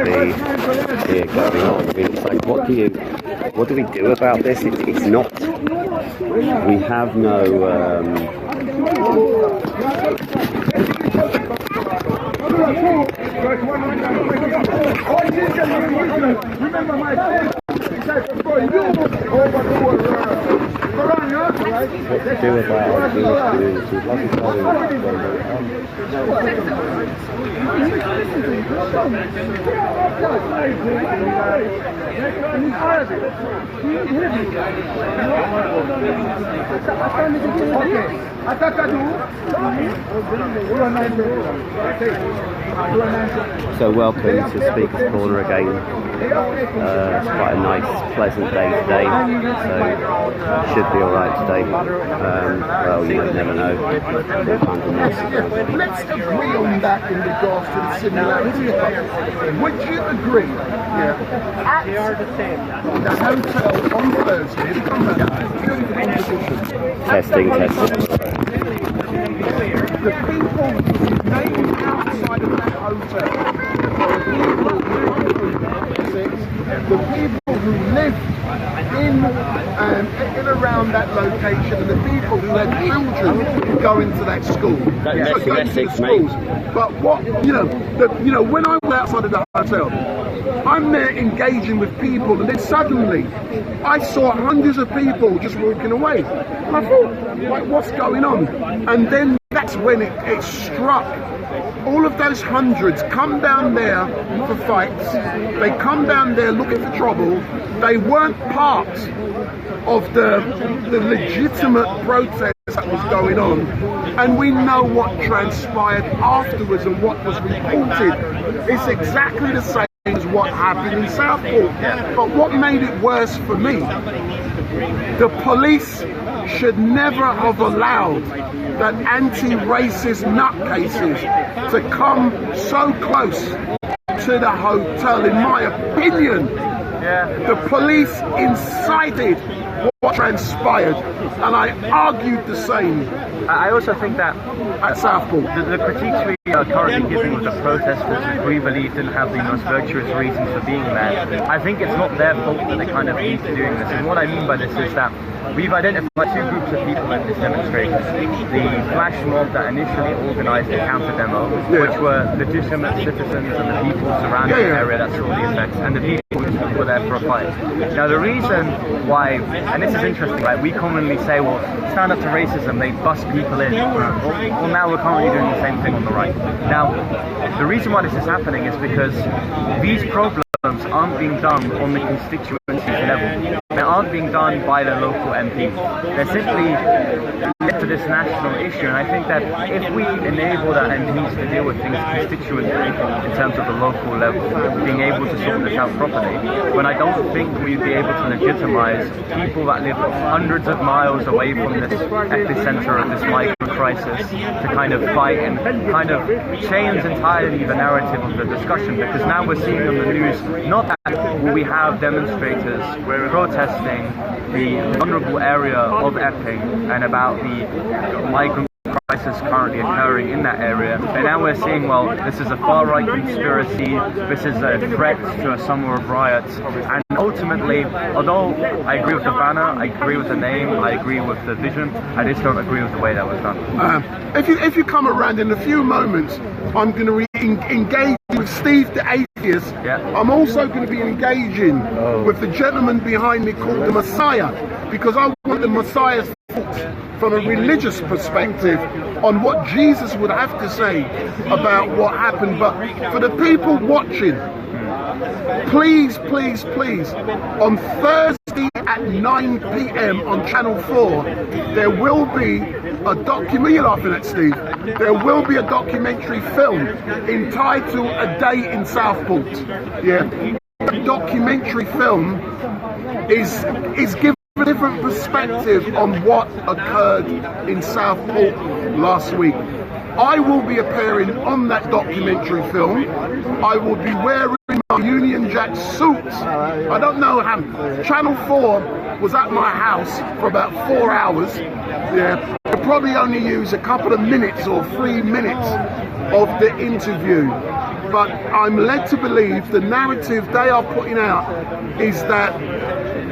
be here going on. I mean, it's like, what do we do about this? It's not. We have no. What to do about our Jewish community? Let me tell you what's going on. So welcome to Speaker's Corner again. It's quite a nice, pleasant day today, so should be alright today. Well, you never know. Let's agree on that in regards to the similarity. Would you agree? Yeah. They are the same. The hotel on Thursday, testing. The people named outside of that hotel, the people who live in and around that location, and the people who had children go into that school. But what when I was outside of the hotel, I'm there engaging with people, and then suddenly I saw hundreds of people just walking away. And I thought, like, what's going on? And then that's when it struck. All of those hundreds come down there for fights. They come down there looking for trouble. They weren't part of the legitimate protest that was going on. And we know what transpired afterwards and what was reported. It's exactly the same as what happened in Southport. But what made it worse for me, the police should never have allowed that anti-racist nutcases to come so close to the hotel. In my opinion, the police incited what transpired, and I argued the same. I also think that at Southport, the critiques we are currently giving of the protesters, which we believe didn't have the most virtuous reasons for being there, I think it's not their fault that they kind of need to doing this. And what I mean by this is that we've identified two groups of people in this demonstration. The flash mob that initially organised the counter demo, which were legitimate citizens and the people surrounding the area that saw the effects, and the people who were there for a fight. Now the reason why, and this is interesting, right, we commonly say, well, stand up to racism, they bust people in. Well, now we're currently doing the same thing on the right. Now, the reason why this is happening is because these problems aren't being done on the constituency level. They aren't being done by the local MP. They're simply led to this national issue, and I think that if we enable the MPs to deal with things constituentally in terms of the local level, being able to sort this out properly, then I don't think we'd be able to legitimize people that live hundreds of miles away from this epicenter of this migrant crisis to kind of fight and kind of change entirely the narrative of the discussion, because now we're seeing on the news not that we have demonstrators protesting the vulnerable area of Epping and about the migrant crisis currently occurring in that area, and now we're seeing, well, this is a far-right conspiracy, this is a threat to a summer of riots, and ultimately, although I agree with the banner, I agree with the name, I agree with the vision, I just don't agree with the way that was done. If you come around in a few moments, I'm going to engage with Steve the Atheist. I'm also going to be engaging with the gentleman behind me called the Messiah, because I want the Messiah's thoughts from a religious perspective on what Jesus would have to say about what happened. But for the people watching, please, on Thursday at 9 p.m. on Channel 4, there will be a documentary. You're laughing at, Steve. There will be a documentary film entitled A Day in Southport. The documentary film is giving a different perspective on what occurred in Southport last week. I will be appearing on that documentary film. I will be wearing my Union Jack suit. I don't know how. Channel 4 was at my house for about 4 hours. I'll probably only use a couple of minutes or 3 minutes of the interview. but I'm led to believe the narrative they are putting out is that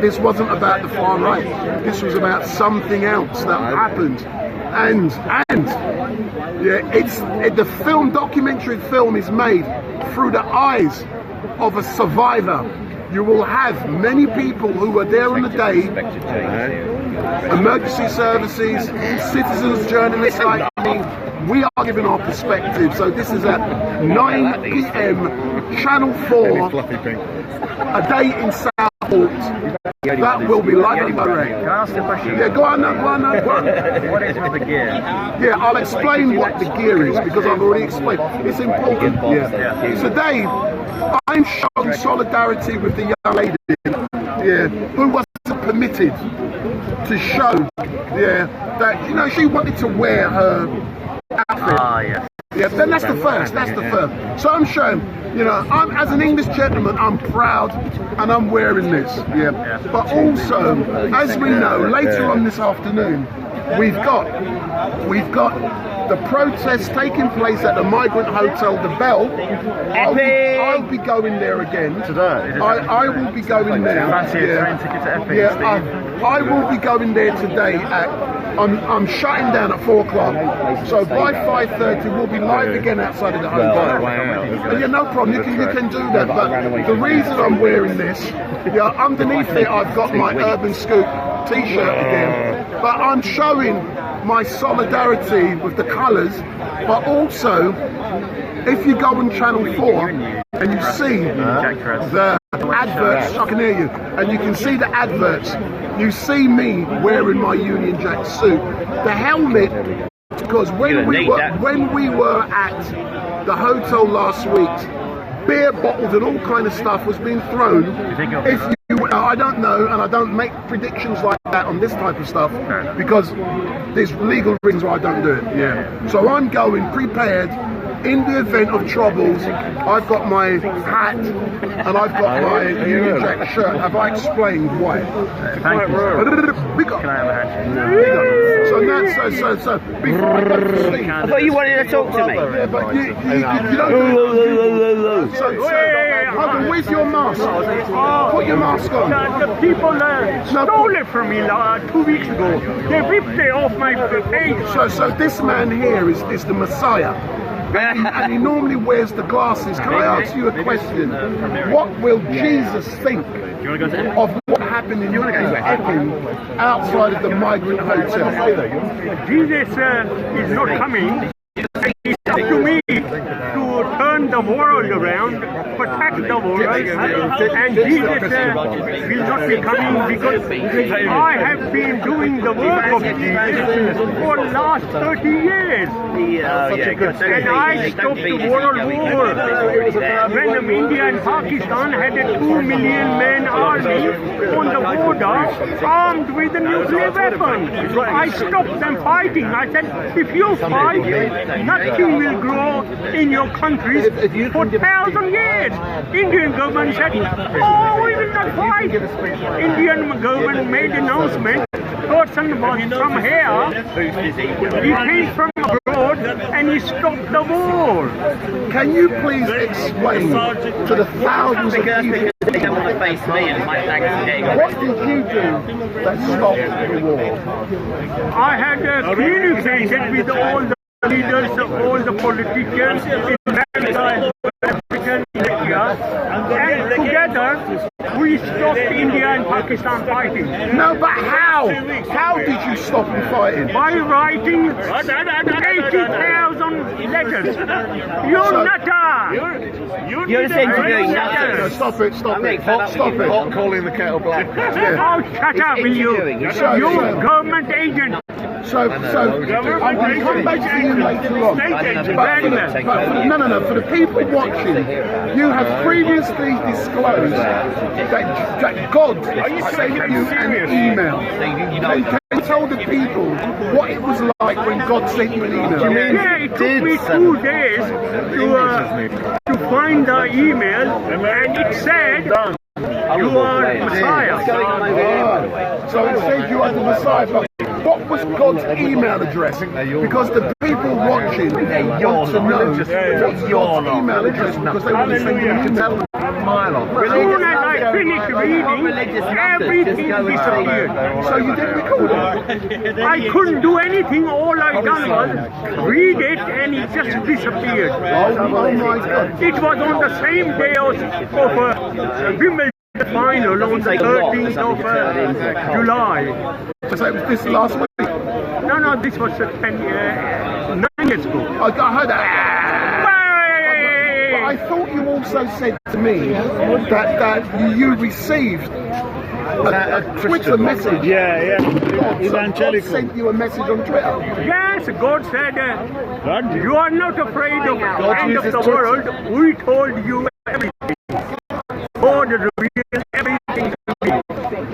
this wasn't about the far right. This was about something else that happened. And yeah, the documentary film is made through the eyes of a survivor. You will have many people who were there on the day, emergency services, citizens, journalists like me. We are giving our perspective. So this is at 9 p.m. Channel 4, a day in Southport. That will be live and direct. Can I ask a question? Yeah, go on now, go on now, go on. What is with the gear? Yeah, I'll explain what the gear is because I've already explained. It's important. Yeah. Today, I'm showing solidarity with the young lady, who wasn't permitted to show, that she wanted to wear her outfit. Yes. Yeah, then that's the first. So I'm showing, I'm as an English gentleman, I'm proud and I'm wearing this. Yeah. But also, as we know, later on this afternoon, we've got the protest taking place at the migrant hotel, the Bell. I'll be going there again today. I will be going there. Fancy a train ticket to Epping, I will be going there today I'm shutting down at 4 o'clock, so by 5:30 we'll be live again outside of the hotel. Yeah, no problem. You can do that. But the reason I'm wearing this, underneath it I've got my Urban Scoop T-shirt again, but I'm showing my solidarity with the colours. But also, if you go on Channel 4 and you see the adverts, I can hear you, and you can see the adverts. You see me wearing my Union Jack suit, the helmet, because when we were at the hotel last week, beer bottles and all kind of stuff was being thrown. I don't know, and I don't make predictions like that on this type of stuff because there's legal reasons why I don't do it. Yeah. So I'm going prepared. In the event of troubles, I've got my hat and I've got my Union Jack shirt. Have I explained why? Thank you. Can I have a handshake? So before I go to sleep, I thought you wanted to talk to me. Yeah, but you don't do it. So, where's your mask? Put your mask on. The people stole it from me 2 weeks ago. They ripped it off my face. So this man here is the Messiah. And he normally wears the glasses. Can I ask you a question? What will Jesus think of what happened in Epping outside of the migrant hotel? Jesus is not coming. It's up to me to turn the world around, protect the world, and Jesus will not be coming because I have been doing the work of Jesus for the last 30 years. And I stopped the world war when India and Pakistan had a 2 million man army on the border armed with a nuclear weapon. I stopped them fighting. I said, if you fight, nothing will grow in your countries for 1,000 years. Indian government said, oh, we will not fight. Indian government made announcement. Person was from here. He came from abroad and he stopped the war. Can you please explain to the thousands of people They don't want to face me and my thanks what did you do that stopped the war? I had communicated with all the leaders, all the politicians in America and African India, and together we stopped India and Pakistan fighting. No, but how? How did you stop them fighting? By writing 80,000 letters. You're nutter! You're saying you're doing nothing. No, stop it. Hot calling the kettle black. Oh, shut up, will you? You're government agent. So I will come back to you later on. No, for the people watching, you have previously disclosed that God sent you an email. And can you tell the people what it was like when God sent you an email? Yeah, it took me 2 days to find the email, and it said, you are Messiah. So it said you are the Messiah. But what was God's email address? Because the people watching want to know what's God's email address, because they want to send you an email. As soon as I finished reading, everything disappeared. So you didn't record it? I couldn't do anything. All I done was read it, and it just disappeared. Oh my God. It was on the same day of Wimbledon final on the 13th of July. So it was this last week? No, this was 9 years ago. I heard that. I thought you also said to me that you received a Twitter message. Yeah. God sent you a message on Twitter. Yes, God said, you are not afraid of the end of the world. We told you everything. God revealed everything to me.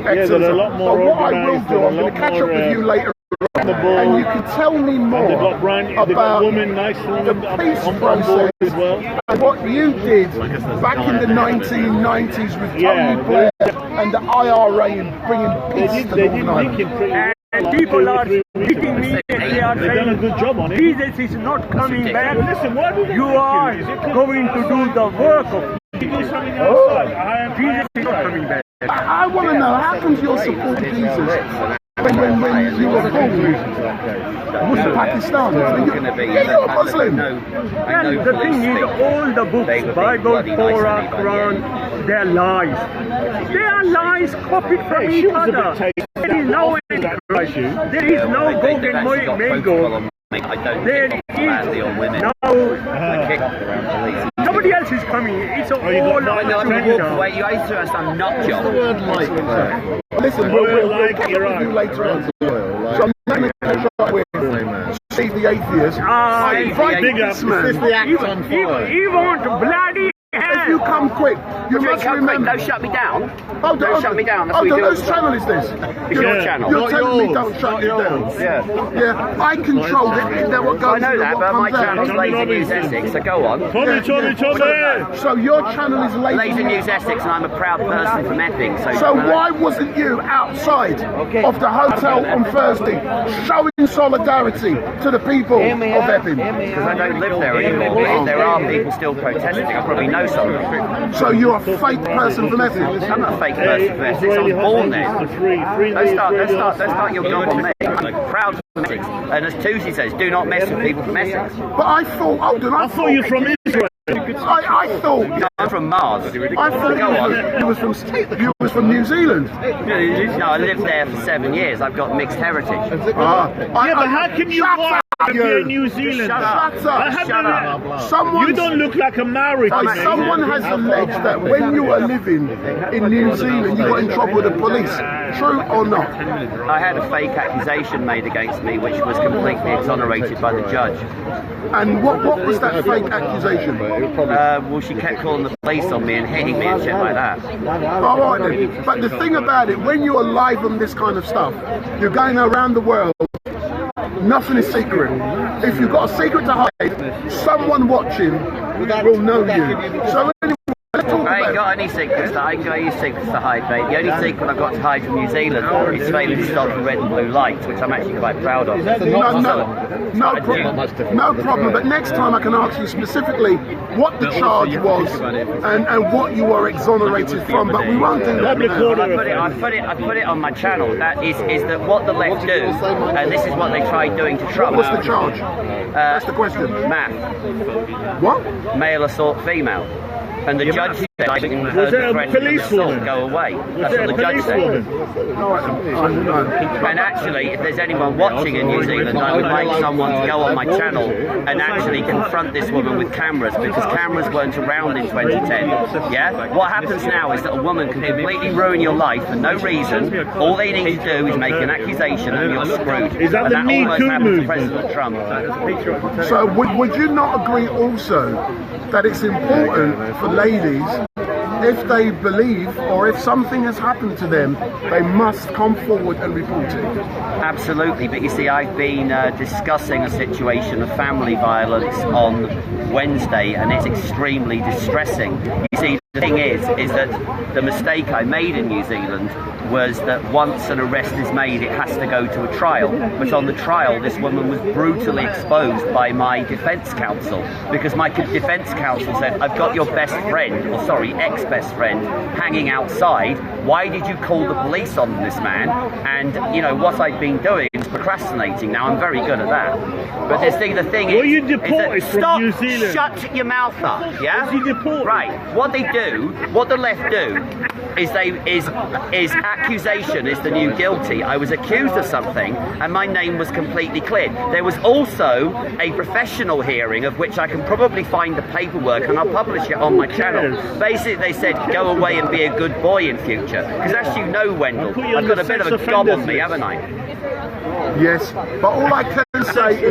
Yeah, there's a lot more what I will do, I'm going to catch up with you later on, and you can tell me more about the peace process and what you did back in the 1990s with Tony Blair and the IRA and bringing peace to Northern Ireland. And people are beating me and they are They've done a good job on it. Jesus is not coming back. Listen, why do they You are going to do the work of do something outside? Jesus is not coming back. I want to know, how come you're supporting Jesus when you were born Muslim Pakistan? You're a Muslim. And the thing is, all the books, Bible, Torah, Quran, they're lies. They are lies copied from each other. There is no Christ. There is no Gog and Magog. There is now nobody else is coming. It's all on the agenda. You guys threw us a nut job. Listen, we'll catch up with you later on. So I'm going to catch up with Steve the Atheist. I invite this man. He wants bloody If you come quick, you must remember. Don't shut me down. Oh, don't shut me down. That's Oh, what we do. whose channel is this? It's your channel. You're telling me don't shut you down. Yeah, I control it. What goes I know that, but my channel's Laser News Essex, so go on. Tommy. So your channel is Laser News Essex, and I'm a proud person from Epping. So why wasn't you outside of the hotel on Thursday showing solidarity to the people of Epping? Because I don't live there anymore. There are people still protesting. I probably know some of them. So you're a fake person from Epping? I'm not a fake person from Essex. I was born there. Don't start your job on me. I'm proud from Essex. And as Tuesday says, do not mess with people from Essex. But I thought you were from Israel. I thought. No, I'm from Mars. I thought Go on. you was from New Zealand. No, I lived there for 7 years. I've got mixed heritage. But how can you want to be a New Zealander? Shut up. Someone, you don't look like a Maori. Someone has alleged that when you were living in New Zealand, you got in trouble with the police. True or not? I had a fake accusation made against me, which was completely exonerated by the judge. And what was that fake accusation? Well, she kept calling the police on me and hitting me and shit like that. All right then. But the thing about it, when you're live on this kind of stuff, you're going around the world. Nothing is secret. If you've got a secret to hide, someone watching will know you. So anyway, let's talk I ain't about got any secrets. I ain't got any secrets to hide, mate. The only secret I've got to hide from New Zealand is failing to stop the red and blue lights, which I'm actually quite proud of. No problem. But next time I can ask you specifically what the charge was and what you were exonerated from. But we won't do that now. I put it on my channel. That is that what the left do, and this is what they tried doing to Trump. What's the charge? That's the question. Math. What? Male assault female. And the judge said, was there a policewoman? Go away. That's what the judge said. And actually, if there's anyone watching in New Zealand, I would like someone to go on my channel and actually confront this woman with cameras, because cameras weren't around in 2010. Yeah? What happens now is that a woman can completely ruin your life for no reason. All they need to do is make an accusation and you're screwed. Is that and the that Me almost Too happened to movement? President Trump. So would you not agree also that it's important for ladies, if they believe or if something has happened to them, they must come forward and report it? Absolutely, but you see, I've been discussing a situation of family violence on Wednesday, and it's extremely distressing. You see, the thing is that the mistake I made in New Zealand was that once an arrest is made, it has to go to a trial. But on the trial, this woman was brutally exposed by my defence counsel, because my defence counsel said, I've got your best friend, or sorry, ex-best friend, hanging outside. Why did you call the police on this man? And, you know, what I've been doing is procrastinating. Now, I'm very good at that. But the thing Were is... you deported from New Zealand? Shut your mouth up, yeah? Was you deported? Right. What they do, what the left do, is accusation is the new guilty. I was accused of something and my name was completely cleared. There was also a professional hearing of which I can probably find the paperwork and I'll publish it on my channel. Basically they said go away and be a good boy in future. Because as you know, Wendell, I've got a bit of a gob on me, haven't I? Yes, but all I can say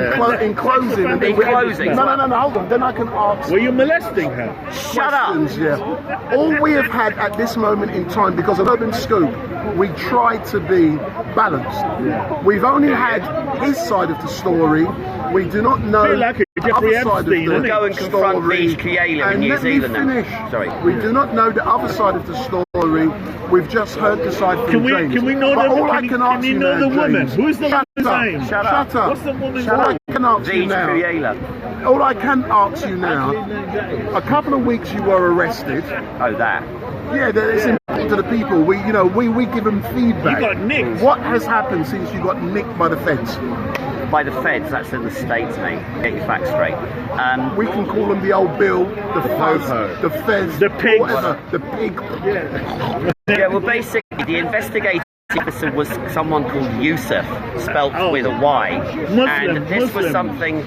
in closing... In closing? No, hold on, then I can ask... Were you molesting her? Shut up! Yeah. All we have had at this moment in time, because of Urban Scoop, we tried to be balanced. We've only had his side of the story. We do not know like the Jeffrey other side Epstein, of the go and confront story. Beach Kiela in New Zealand now. Finish. Sorry. We do not know the other side of the story. We've just heard the side from James. Can we know but the all I can ask you you know now, the woman? James, Who's the woman's name? Shut up. What's the woman's All I name? can ask you Beach now. Kiela. All I can ask you now. A couple of weeks you were arrested. Oh, that. Yeah, it's important to the people. We give them feedback. You got nicked. What has happened since you got nicked by the feds? By the feds, that's in the States, mate. Get your facts straight. We can call them the old Bill, the fuzz, the feds, the pigs, whatever, the pig. Yeah, well, basically, the investigating officer was someone called Yusuf, spelt with a Y. Muslim, and this was something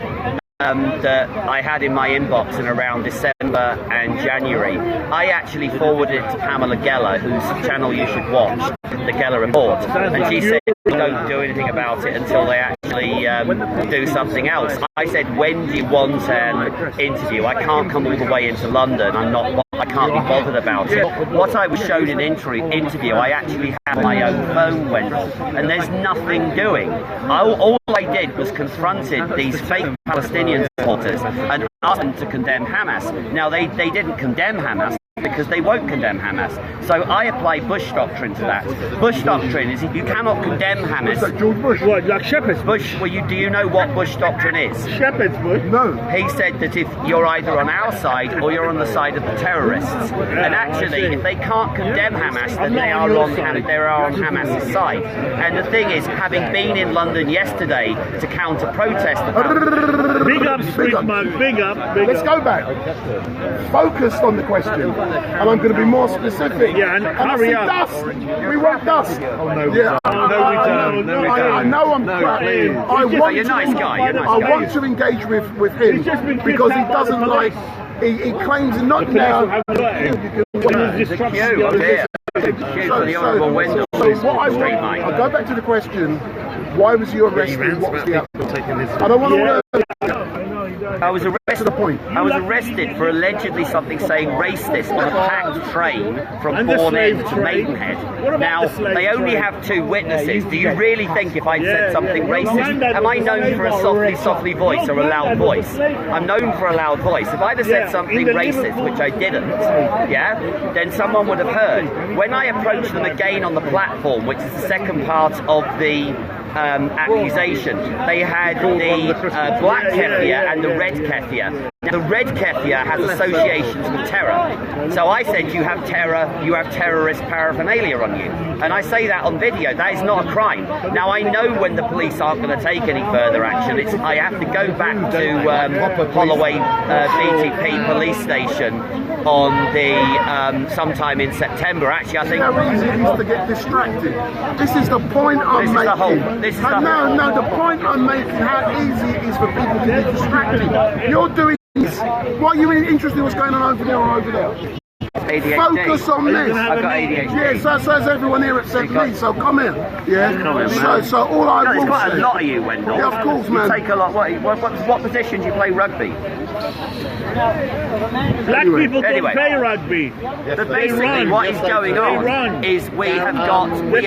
that I had in my inbox in around December and January. I actually forwarded it to Pamela Geller, whose channel you should watch, the Geller Report, and she said don't do anything about it until they actually do something else. I said, when do you want an interview? I can't come all the way into London. I can't be bothered about it. What I was shown in interview, I actually have my own phone, Wendell, and there's nothing doing. All I did was confronted these fake Palestinian supporters and asked them to condemn Hamas. Now, they didn't condemn Hamas, because they won't condemn Hamas. So I apply Bush doctrine to that. Bush doctrine is you cannot condemn Hamas. Like George Bush. What, like Shepherd's Bush, well, do you know what Bush doctrine is? Shepherd's Bush? No. He said that if you're either on our side or you're on the side of the terrorists. And actually, if they can't condemn Hamas, then they are on Hamas's side. And the thing is, having been in London yesterday to counter-protest the Big up, Streetman, big up. Let's go back. Focused on the question. And I'm going to be more specific. Yeah, and hurry up. Dust. We want dust. Oh, no, yeah, I know I'm crapping. You're a nice guy. I want to engage with him because he doesn't like. He claims not now. So what I'll go back to the question. Why was you arrested? What was the outcome? I don't want to. I was arrested. To the point. I was arrested for allegedly something saying racist on a packed train from Bourne End to Maidenhead. Now, they only have 2 witnesses. Do you really think if I'd said something racist, am I known for a softly voice or a loud voice? I'm known for a loud voice. If I'd have said something racist, which I didn't, yeah, then someone would have heard. When I approached them again on the platform, which is the second part of the accusation, they had the black keffiyeh and the red keffiyeh. Now, the red keffiyeh has associations with terror. So I said, you have terror, you have terrorist paraphernalia on you. And I say that on video. That is not a crime. Now, I know when the police aren't going to take any further action. I have to go back to Holloway BTP police station on the sometime in September. Actually, I think... How easy it is to get distracted. This is the point I'm making. No, the point I'm making, how easy it is for people to get distracted. You're doing this. Why are you interested in what's going on over there or over there? ADHD. Focus on this. I've got ADHD. Yeah, so says everyone here except me, so come here. Yeah. So all I will there's quite say, a lot of you, Wendell. Yeah, of course, man. You take a lot. What position do you play rugby? Black people don't play rugby. Basically, what is going on is we have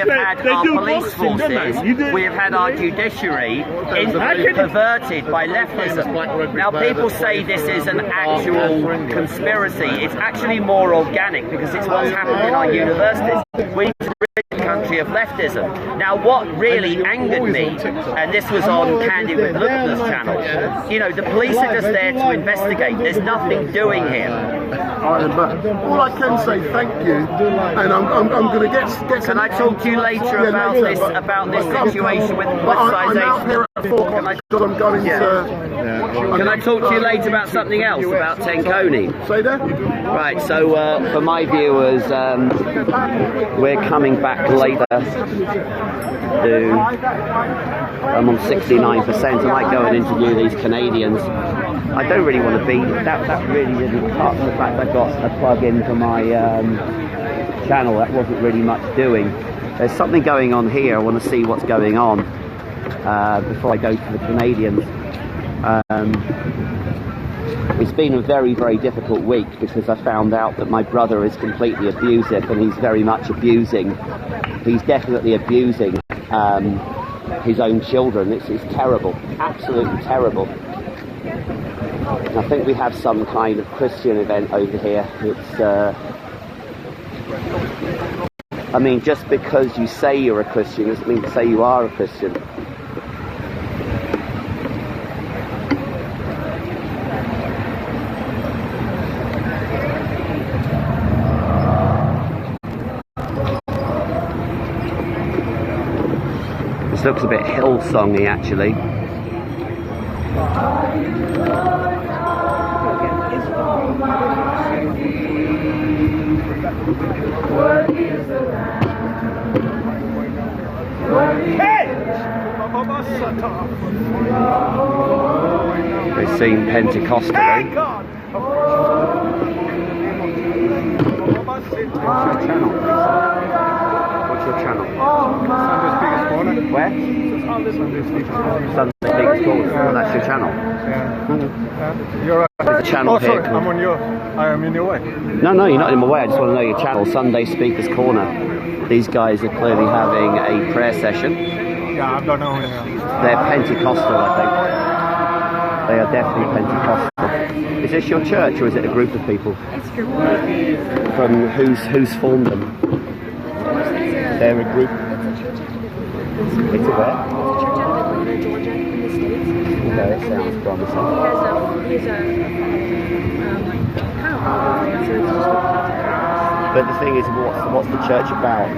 had our police forces, we have had our judiciary perverted by leftism. Now, people say this is an actual conspiracy. It's actually more organic, because it's what's happened in our universities. We need to rid the country of leftism. Now, what really angered me, and this was on Candid with Lugner's channel, you know, the police are just there to investigate. There's nothing doing here. But all I can say, thank you, and I'm going to get. Can I talk to you later about this situation with I'm out here politicization? at 4 o'clock because I'm going to. Can I talk to you later about something else, about Tenkoni? Say that? Right, so for my viewers, we're coming back later. I'm on 69%. I might go and interview these Canadians. I don't really want to be. That really didn't. Apart from the fact I got a plug-in for my channel, that wasn't really much doing. There's something going on here. I want to see what's going on before I go to the Canadians. It's been a very, very difficult week because I found out that my brother is completely abusive, and he's very much abusing. He's definitely abusing his own children. It's terrible, absolutely terrible. I think we have some kind of Christian event over here. It's, I mean, just because you say you're a Christian doesn't mean to say you are a Christian. This looks a bit Hillsongy, actually. They seem Pentecostal, eh? What's your channel? Sunday Speakers Corner. Where? Sunday Speakers Corner. Sunday Speakers Corner. Well, that's your channel. You're right. There's a channel Oh, sorry, here. I am in your way. No, you're not in my way. I just want to know your channel, Sunday Speakers Corner. These guys are clearly having a prayer session. Yeah, I don't know. They're Pentecostal, I think. They are definitely Pentecostal. Is this your church, or is it a group of people? It's a group. From who's formed them? They're a group. It's a church out of It's a where? Atlanta, Georgia, in the States. Okay, that sounds promising. He's a kind of all over it, so it's just a But the thing is, what's the church about?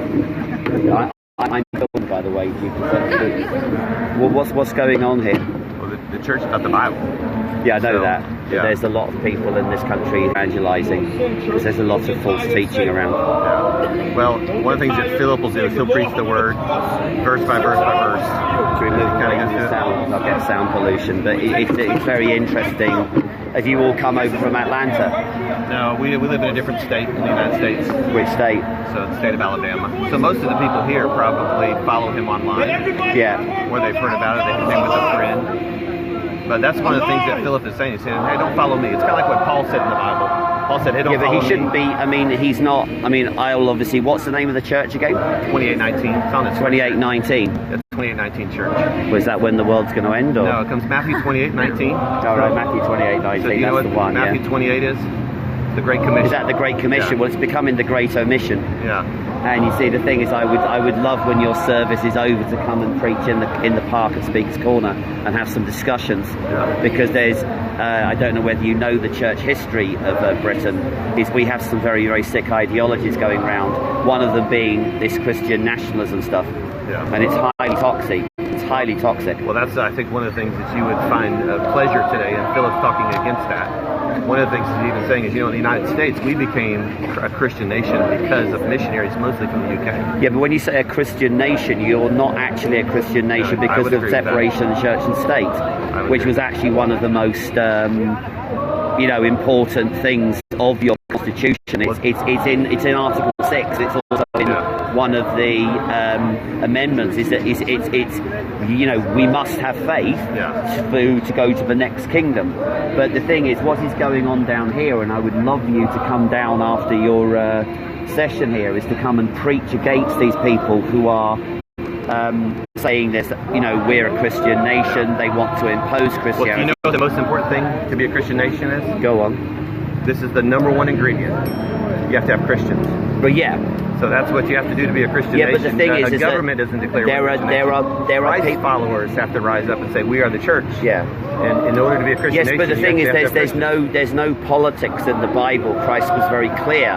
I'm filmed, by the way. You can well, what's going on here? Well, the church is about the Bible. Yeah, I know So, that. yeah. There's a lot of people in this country evangelizing because there's a lot of false teaching around. Yeah. Well, one of the things that Philip will do is he'll preach the word verse by verse by verse. To remove the sound, I'll get sound pollution. But it's very interesting. Have you all come over from Atlanta? No, we live in a different state in the United States. Which state? So the state of Alabama. So most of the people here probably follow him online. Yeah. Where they've heard about it, they came with a friend. But that's one of the things that Philip is saying. He's saying, hey, don't follow me. It's kind of like what Paul said in the Bible. Paul said, hey, don't follow me. Yeah, but he shouldn't be. I mean, he's not. I mean, I'll obviously. What's the name of the church again? 2819. It's on its 2819. It's 2819 church. Was that when the world's going to end? Or? No, it comes Matthew 2819. All right, Matthew 2819. So you know that's what the one. Matthew Yeah. 28 is? The Great Commission. Is that the Great Commission? Yeah. Well, it's becoming the Great Omission. Yeah. And you see, the thing is, I would love when your service is over to come and preach in the park at Speaker's Corner and have some discussions. Yeah. Because there's, I don't know whether you know the church history of Britain, is we have some very, very sick ideologies going around. One of them being this Christian nationalism stuff. Yeah. And it's highly toxic. It's highly toxic. Well, that's, I think, one of the things that you would find pleasure today, and Philip's talking against that. One of the things he's even saying is, you know, in the United States, we became a Christian nation because of missionaries, mostly from the UK. Yeah, but when you say a Christian nation, you're not actually a Christian nation No, because of separation of church and state, which was actually one of the most, important things of your constitution. It's in Article 6. It's also in one of the amendments. Is that it's we must have faith to go to the next kingdom. But the thing is, what is going on down here, and I would love you to come down after your session here, is to come and preach against these people who are saying this, we're a Christian nation. They want to impose Christianity. Well, do you know what the most important thing to be a Christian nation is? Go on. This is the number one ingredient. You have to have Christians. But yeah. So that's what you have to do to be a Christian Yeah, nation. but the thing is the government doesn't declare there are Christ's followers have to rise up and say we are the church. Yeah. And in order to be a Christian nation, but the thing is, there's no politics in the Bible. Christ was very clear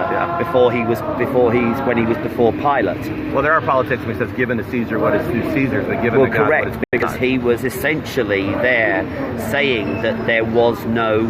when he was before Pilate. Well, there are politics when he says, "Given to Caesar what is to Caesar's, but given to God correct, what is to because God." he was essentially there saying that there was no,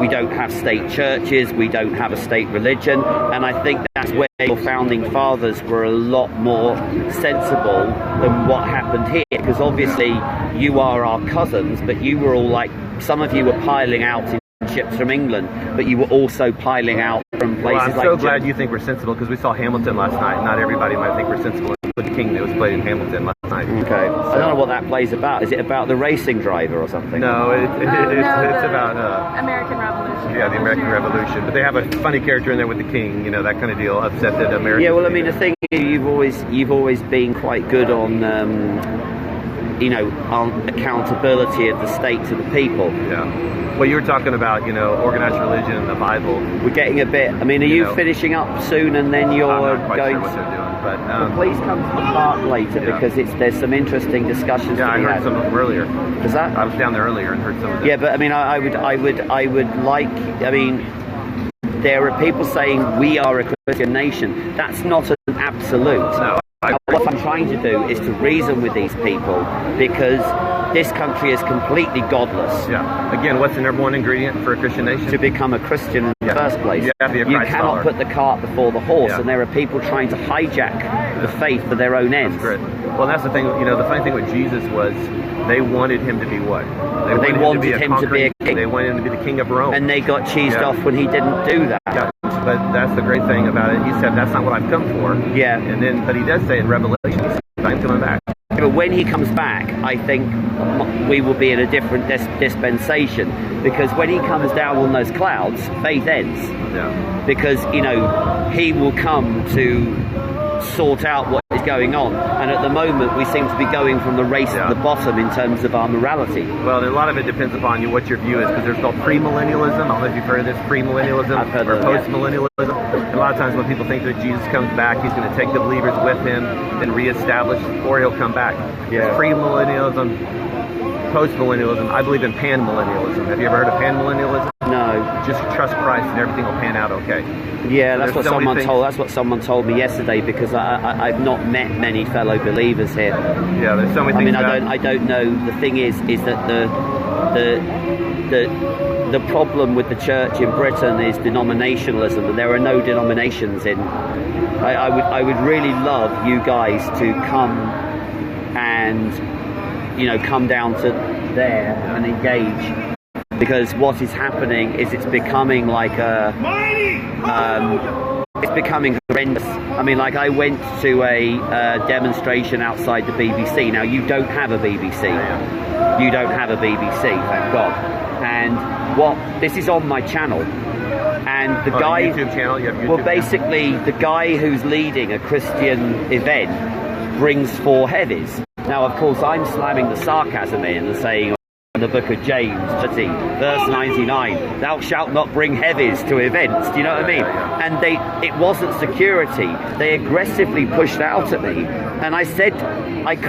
we don't have state churches, we don't have a state religion, and I think that's where your founding fathers were a lot more sensible than what happened here, because obviously you are our cousins, but you were all like, some of you were piling out in ships from England, but you were also piling out from places I'm so glad you think we're sensible, because we saw Hamilton last night. Not everybody might think we're sensible. The King that was played in Hamilton last night. Okay. I don't know what that play's about. Is it about the racing driver or something? No, it's about American Revolution. Yeah, the American Revolution. But they have a funny character in there with the King, that kind of deal. Upset that America. Yeah, well, I mean, the thing is, you've always been quite good on on accountability of the state to the people. Yeah. Well, you were talking about, organized religion and the Bible. We're getting a bit. I mean, are you finishing up soon, and then you're I'm not quite going? Sure what they're doing, but well, please come to the park later because there's some interesting discussions. Yeah, I heard some of them earlier. Is that? I was down there earlier and heard some of them. Yeah, but I mean, I would like. I mean, there are people saying we are a Christian nation. That's not an absolute. No. What I'm trying to do is to reason with these people, because this country is completely godless. Yeah. Again, what's the number one ingredient for a Christian nation? To become a Christian in the first place. You have to be a Christ cannot follower. put the cart before the horse, and there are people trying to hijack the faith for their own ends. That's great. Well, that's the thing. The funny thing with Jesus was they wanted him to be what? They wanted him to be a king. They wanted him to be the king of Rome. And they got cheesed off when he didn't do that. Yeah. But that's the great thing about it. He said, that's not what I've come for. Yeah. But he does say in Revelation, I'm coming back. But when he comes back, I think we will be in a different dispensation, because when he comes down on those clouds, faith ends. Yeah. Because, he will come to sort out what is going on, and at the moment we seem to be going from the race to the bottom in terms of our morality. Well, a lot of it depends upon what your view is, because there's called premillennialism. I don't know if you've heard of this, premillennialism or postmillennialism. A lot of times when people think that Jesus comes back, he's going to take the believers with him and reestablish, or he'll come back. It's premillennialism, postmillennialism. I believe in panmillennialism. Have you ever heard of panmillennialism? No. Just trust Christ and everything will pan out okay. Yeah, that's what someone told. That's what someone told me yesterday, because I've not met many fellow believers here. Yeah, there's so many things. I don't know. The thing is that the problem with the church in Britain is denominationalism, and there are no denominations in. I would really love you guys to come and come down to there and engage. Because what is happening is it's becoming like it's becoming horrendous. I mean, like I went to a demonstration outside the BBC. Now, you don't have a BBC. You don't have a BBC, thank God. And this is on my channel. And the guy, YouTube channel? You have YouTube well, basically, the guy who's leading a Christian event brings 4 heavies. Now, of course, I'm slamming the sarcasm in and saying, in the book of James, verse 99, thou shalt not bring heavies to events. Do you know what I mean? And it wasn't security. They aggressively pushed out at me, and I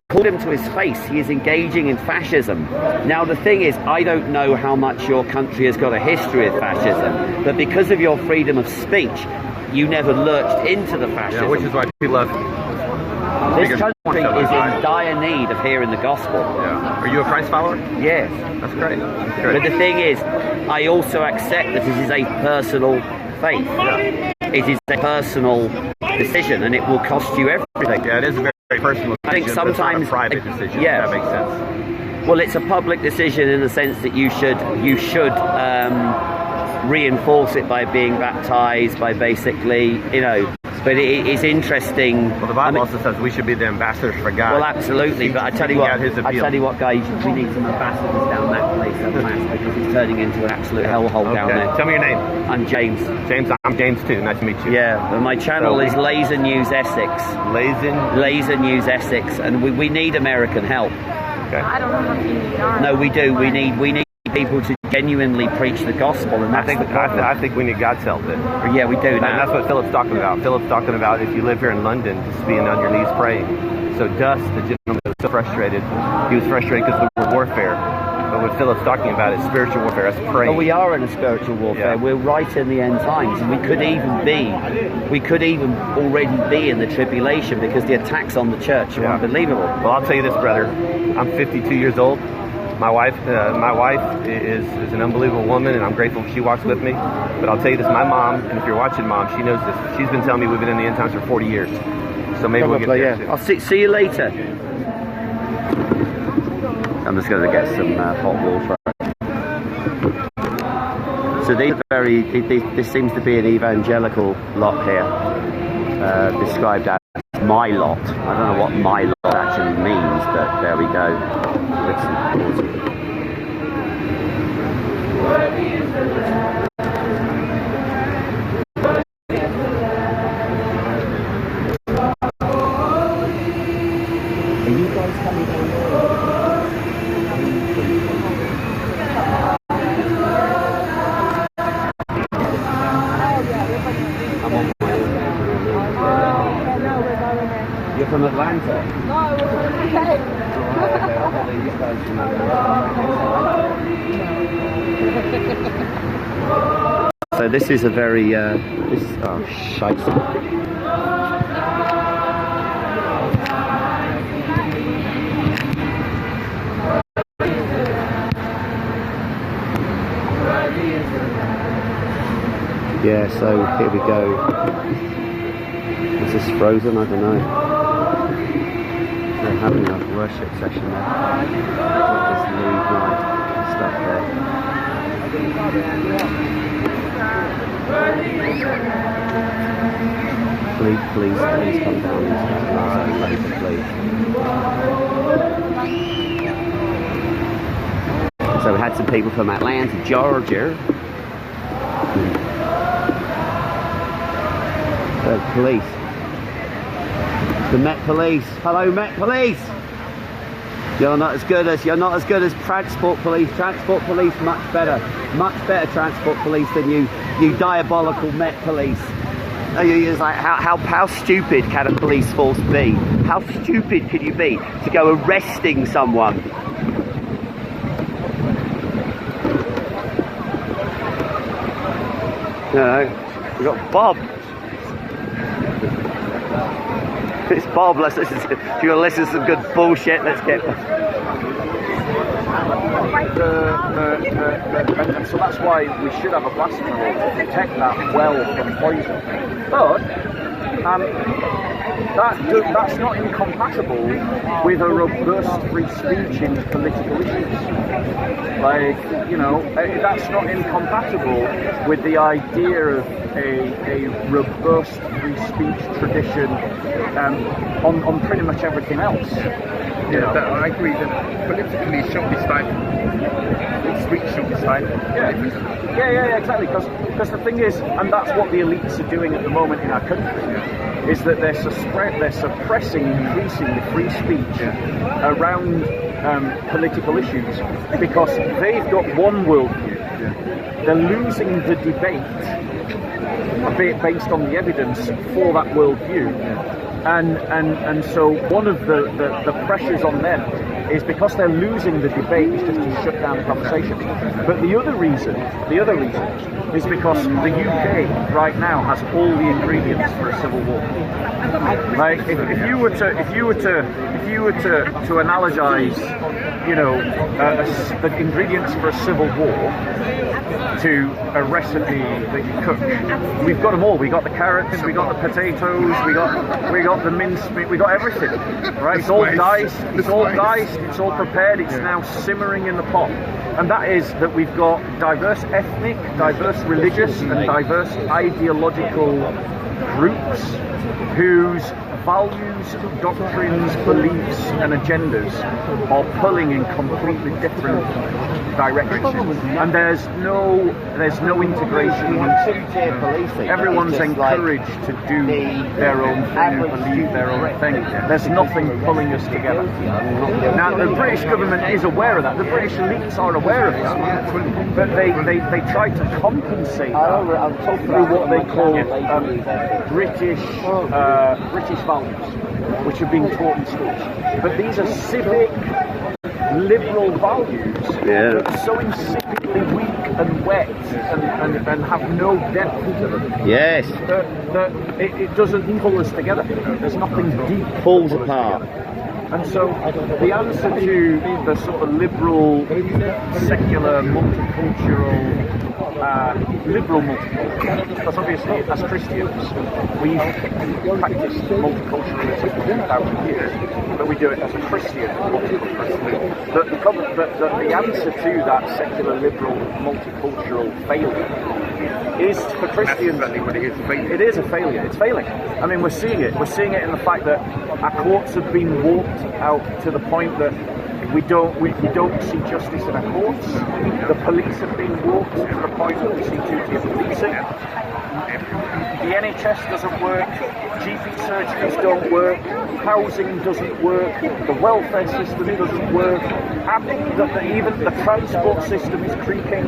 called him to his face. He is engaging in fascism. Now the thing is, I don't know how much your country has got a history of fascism, but because of your freedom of speech, you never lurched into the fascism. Yeah, which is why people love this country is in dire need of hearing the gospel. Yeah. Are you a Christ follower? Yes. That's great. But the thing is, I also accept that it is a personal faith. Yeah. It is a personal decision, and it will cost you everything. Yeah, it is a very, very personal decision. I think sometimes but it's not a private decision. Yeah, that makes sense. Well, it's a public decision in the sense that you should reinforce it by being baptized, by basically, But it is interesting. Well, the Bible also says we should be the ambassadors for God. Well, absolutely. But I tell you what, guys, we need some ambassadors down that place because it's turning into an absolute hellhole down there. Tell me your name. I'm James. James, I'm James too. Nice to meet you. Yeah, but my channel is Laser News Essex. Laser News Essex, and we need American help. I don't know what you need. No, we do. We need people to genuinely preach the gospel, and that's I think we need God's help. Yeah, we do. And that's what Philip's talking about. Philip's talking about if you live here in London, just being on your knees praying. So Dust, the gentleman, was so frustrated. He was frustrated because of the word warfare. But what Philip's talking about is spiritual warfare. That's praying. But we are in a spiritual warfare. Yeah. We're right in the end times, and we could even already be in the tribulation because the attacks on the church are unbelievable. Well, I'll tell you this, brother. I'm 52 years old. My wife is an unbelievable woman, and I'm grateful she walks with me. But I'll tell you this, my mom, and if you're watching, Mom, she knows this. She's been telling me we've been in the end times for 40 years. So maybe we'll get there too. I'll see you later. I'm just going to get some hot water. So this seems to be an evangelical lot here, described as my lot. I don't know what my lot actually means, but there we go. Are you guys coming down there? You're from Atlanta? No, we're from the UK. So this is a very, shite. Yeah, so here we go. Is this frozen? I don't know. They're having a worship session there. There's lead light stuff there. Please come down and stuff later, please. So we had some people from Atlanta, Georgia. Police. The Met Police. Hello, Met Police. You're not as good as Transport Police. Transport Police, much better Transport Police than you diabolical Met Police. It's like how stupid can a police force be? How stupid could you be to go arresting someone? No, we got Bob. It's Bob. Let's listen. If you're gonna listen to some good bullshit, let's get. And so that's why we should have a blasphemy law to protect that well from poison. But that's not incompatible with a robust free speech in political issues. Like, that's not incompatible with the idea of a robust free speech tradition on pretty much everything else. I agree that politically it should be stifled. Speech should be stifled. Yeah, exactly. Because the thing is, and that's what the elites are doing at the moment in our country, is that they're suppressing increasingly free speech around political issues because they've got one worldview. They're losing the debate based on the evidence for that worldview. And so one of the pressures on them is because they're losing the debate is just to shut down the conversation. But the other reason is because the UK right now has all the ingredients for a civil war. Like if you were to analogize, the ingredients for a civil war to a recipe that you cook, we've got them all. We got the carrots, we got the potatoes, we got the mincemeat, we got everything. Right? It's all diced, it's all prepared, it's now simmering in the pot. And that is that we've got diverse ethnic, diverse religious and diverse ideological groups whose values, doctrines, beliefs and agendas are pulling going in completely different directions, and there's no integration. Everyone's encouraged to do their own thing, believe their own thing. There's nothing pulling us together. Now, the British government is aware of that. The British elites are aware of that, but they try to compensate that through what they call British values, which are being taught in schools. But these are civic, liberal values that are so insipidly weak and wet and have no depth to them. Yes. That it doesn't pull us together. There's nothing deep. Pulls apart. And so the answer to the sort of liberal, secular, multicultural, liberal multicultural, because obviously as Christians we practice multiculturalism for 2,000 years, but we do it as a Christian multiculturalism. The answer to that secular, liberal, multicultural failure is for Christians. It is a failure. It's failing. I mean, we're seeing it. We're seeing it in the fact that our courts have been warped out to the point that we don't see justice in our courts. The police have been warped to the point that we see duty of policing. The NHS doesn't work. GP surgeries don't work. Housing doesn't work. The welfare system doesn't work. Even the transport system is creaking.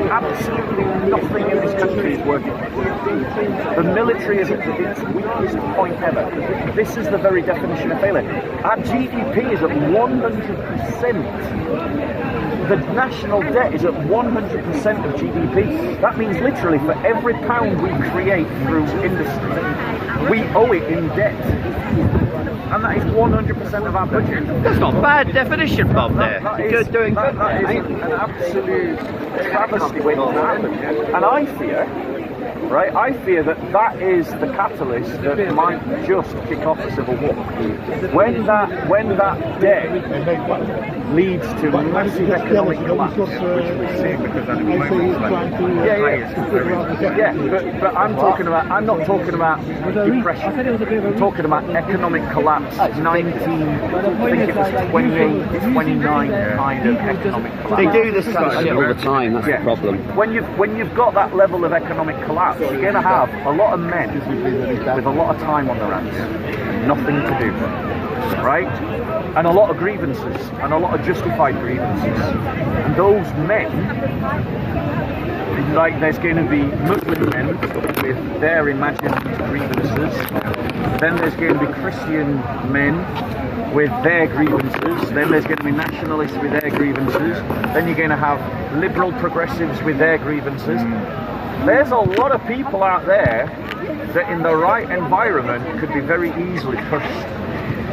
Absolutely nothing in this country is working. The military is at its weakest point ever. This is the very definition of failure. Our GDP is at 100%. The national debt is at 100% of GDP. That means literally for every pound we create through industry, we owe it in debt. And that is 100% of our budget. That's not a bad definition, Bob, there. You're doing good. That is an absolute travesty waiting to happen. And I fear that is the catalyst that might just kick off a civil war. When that debt leads to massive economic collapse, which we're seeing because at the moment, but I'm not talking about depression. I'm talking about economic collapse. 28, 29 kind of economic collapse. They do this kind of shit all the time. That's the problem. When you've got that level of economic collapse, you're going to have a lot of men with a lot of time on their hands and nothing to do, right? And a lot of grievances, and a lot of justified grievances. And those men, like there's going to be Muslim men with their imagined grievances, then there's going to be Christian men with their grievances, then there's going to be nationalists with their grievances, then you're going to have liberal progressives with their grievances. There's a lot of people out there that in the right environment could be very easily pushed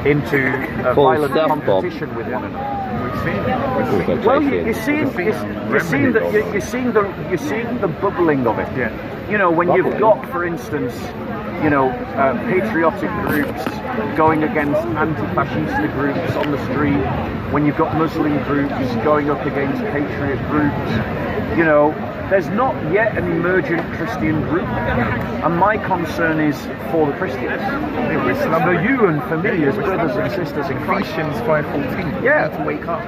into a violent competition with one another. Well, you're seeing the bubbling of it. Yeah. You know, when you've got, for instance, patriotic groups going against anti-fascist groups on the street, when you've got Muslim groups going up against patriot groups, there's not yet an emergent Christian group, and my concern is for the Christians. For you and for me as brothers and sisters in Christ. Ephesians 5:14. Yeah, to wake up.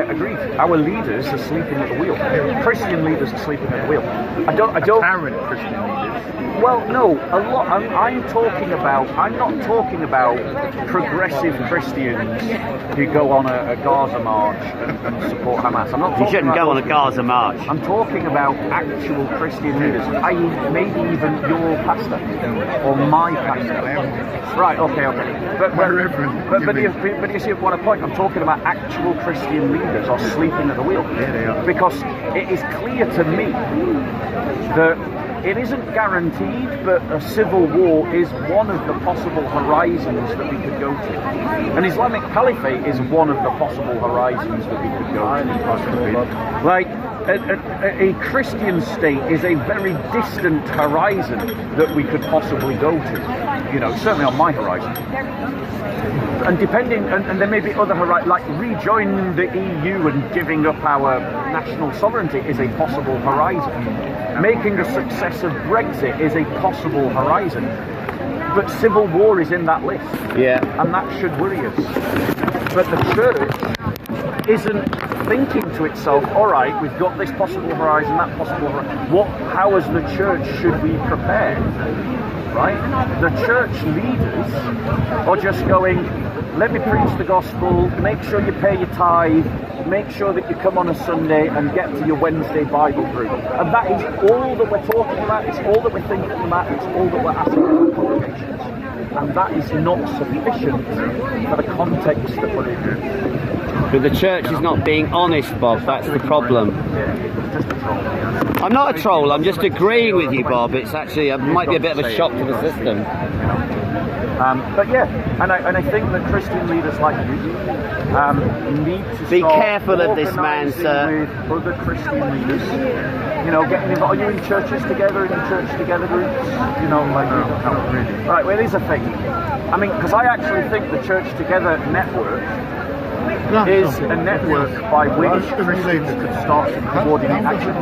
Agreed. Our leaders are sleeping at the wheel. Christian leaders are sleeping at the wheel. I don't. Apparent Christian leaders. Well, no, a lot. I'm not talking about progressive Christians who go on a Gaza march and support Hamas. I'm not. You shouldn't go on a Gaza march. I'm talking about actual Christian leaders, i.e., maybe even your pastor or my pastor. Right? Okay. But you see what a point. I'm talking about actual Christian leaders are sleeping at the wheel. Yeah, they are. Because it is clear to me that it isn't guaranteed, but a civil war is one of the possible horizons that we could go to. An Islamic caliphate is one of the possible horizons that we could go to. Like, a Christian state is a very distant horizon that we could possibly go to. Certainly on my horizon. And and there may be other horizons, like rejoining the EU and giving up our national sovereignty is a possible horizon. Making a success of Brexit is a possible horizon. But civil war is in that list. Yeah. And that should worry us. But the church isn't thinking to itself, all right, we've got this possible horizon, that possible horizon. How as the church should we prepare? Right? The church leaders are just going, let me preach the gospel, make sure you pay your tithe, make sure that you come on a Sunday and get to your Wednesday Bible group. And that is all that we're talking about, it's all that we're thinking about, it's all that we're asking for congregations. And that is not sufficient for the context that we're in. But the church is not being honest, Bob. That's the problem. I'm not a troll. I'm just agreeing with you, Bob. It's actually might be a bit of a shock to the system. But yeah, and I think that Christian leaders like you need to be careful of this man, sir. With other Christian leaders, you know, getting involved. Are you in churches together, in church together groups? You know, like not really. Right. Well, it is a thing. I mean, because I actually think the Church Together network is a network by which Christians could start to coordinate action.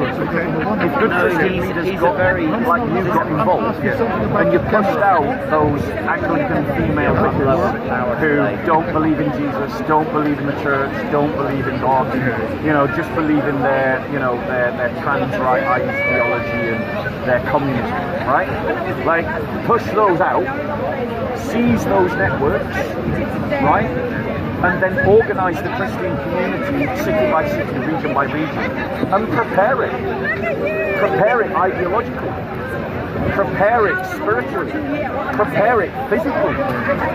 If good Christian leaders got like you got involved, and you pushed out those Anglican female leaders who don't believe in Jesus, don't believe in the church, don't believe in God, you know, just believe in their, you know, their trans right ideology and their communism, right? Like, push those out, seize those networks, right? And then organise the Christian community city by city, region by region, and prepare it. Prepare it ideologically. Prepare it spiritually. Prepare it physically.